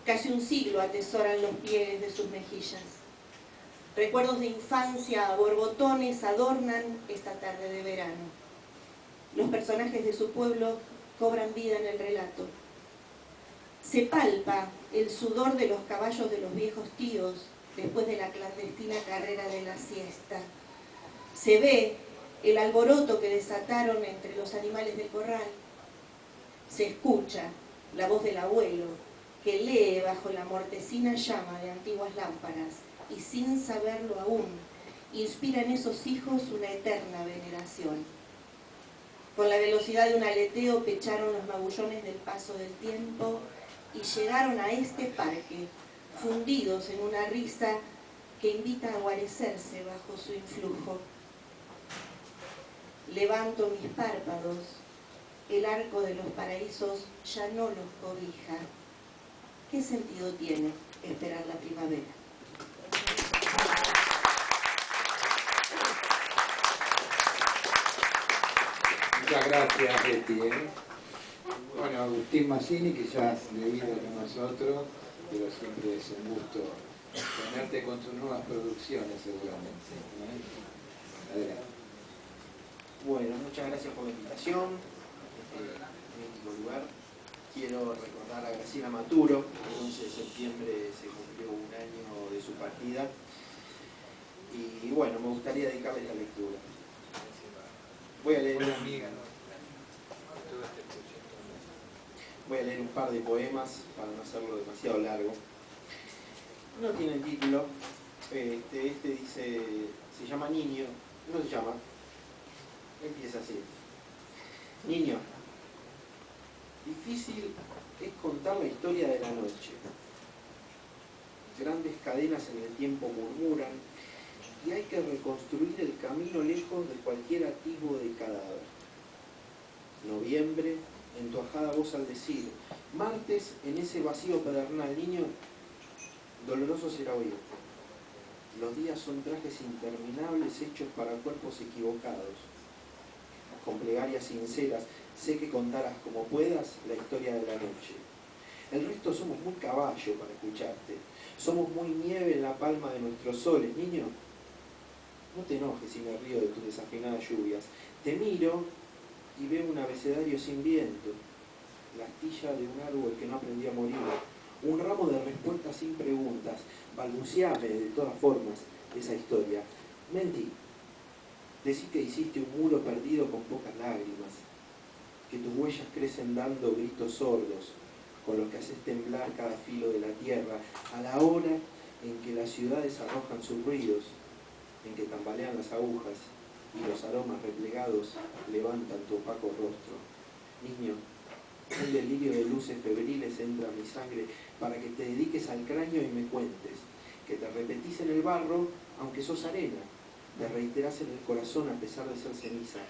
Casi un siglo atesoran los pliegues de sus mejillas. Recuerdos de infancia a borbotones adornan esta tarde de verano. Los personajes de su pueblo cobran vida en el relato. Se palpa el sudor de los caballos de los viejos tíos después de la clandestina carrera de la siesta. Se ve el alboroto que desataron entre los animales del corral. Se escucha la voz del abuelo que lee bajo la mortecina llama de antiguas lámparas y sin saberlo aún inspira en esos hijos una eterna veneración. Con la velocidad de un aleteo pecharon los magullones del paso del tiempo y llegaron a este parque, fundidos en una risa que invita a guarecerse bajo su influjo. Levanto mis párpados, el arco de los paraísos ya no los cobija. ¿Qué sentido tiene esperar la primavera? Muchas gracias, Betty. Bueno, Agustín Mazzini, quizás leído con nosotros, pero siempre es un gusto tenerte con tus nuevas producciones, seguramente. Adelante. Bueno, muchas gracias por la invitación. En este lugar quiero recordar a Graciela Maturo. El 11 de septiembre se cumplió un año de su partida. Y bueno, me gustaría dedicarle esta lectura. Voy a leer un par de poemas para no hacerlo demasiado largo. No tienen título. Este dice, se llama Niño. No se llama. Empieza así. Niño. Difícil es contar la historia de la noche. Grandes cadenas en el tiempo murmuran y hay que reconstruir el camino lejos de cualquier atisbo de cadáver. Noviembre, en tu ajada voz al decir, martes, en ese vacío pedernal, niño, doloroso será oírte. Los días son trajes interminables hechos para cuerpos equivocados. Con plegarias sinceras, sé que contarás como puedas la historia de la noche. El resto somos muy caballo para escucharte. Somos muy nieve en la palma de nuestros soles, niño. No te enojes si me río de tus desafinadas lluvias. Te miro y veo un abecedario sin viento, la astilla de un árbol que no aprendió a morir, un ramo de respuestas sin preguntas. Balbuceame de todas formas esa historia. Mentí. Decí que hiciste un muro perdido con pocas lágrimas, que tus huellas crecen dando gritos sordos, con los que haces temblar cada filo de la tierra, a la hora en que las ciudades arrojan sus ruidos, en que tambalean las agujas y los aromas replegados levantan tu opaco rostro. Niño, un delirio de luces febriles entra a mi sangre para que te dediques al cráneo y me cuentes, que te repetís en el barro aunque sos arena, te reiterás en el corazón a pesar de ser ceniza,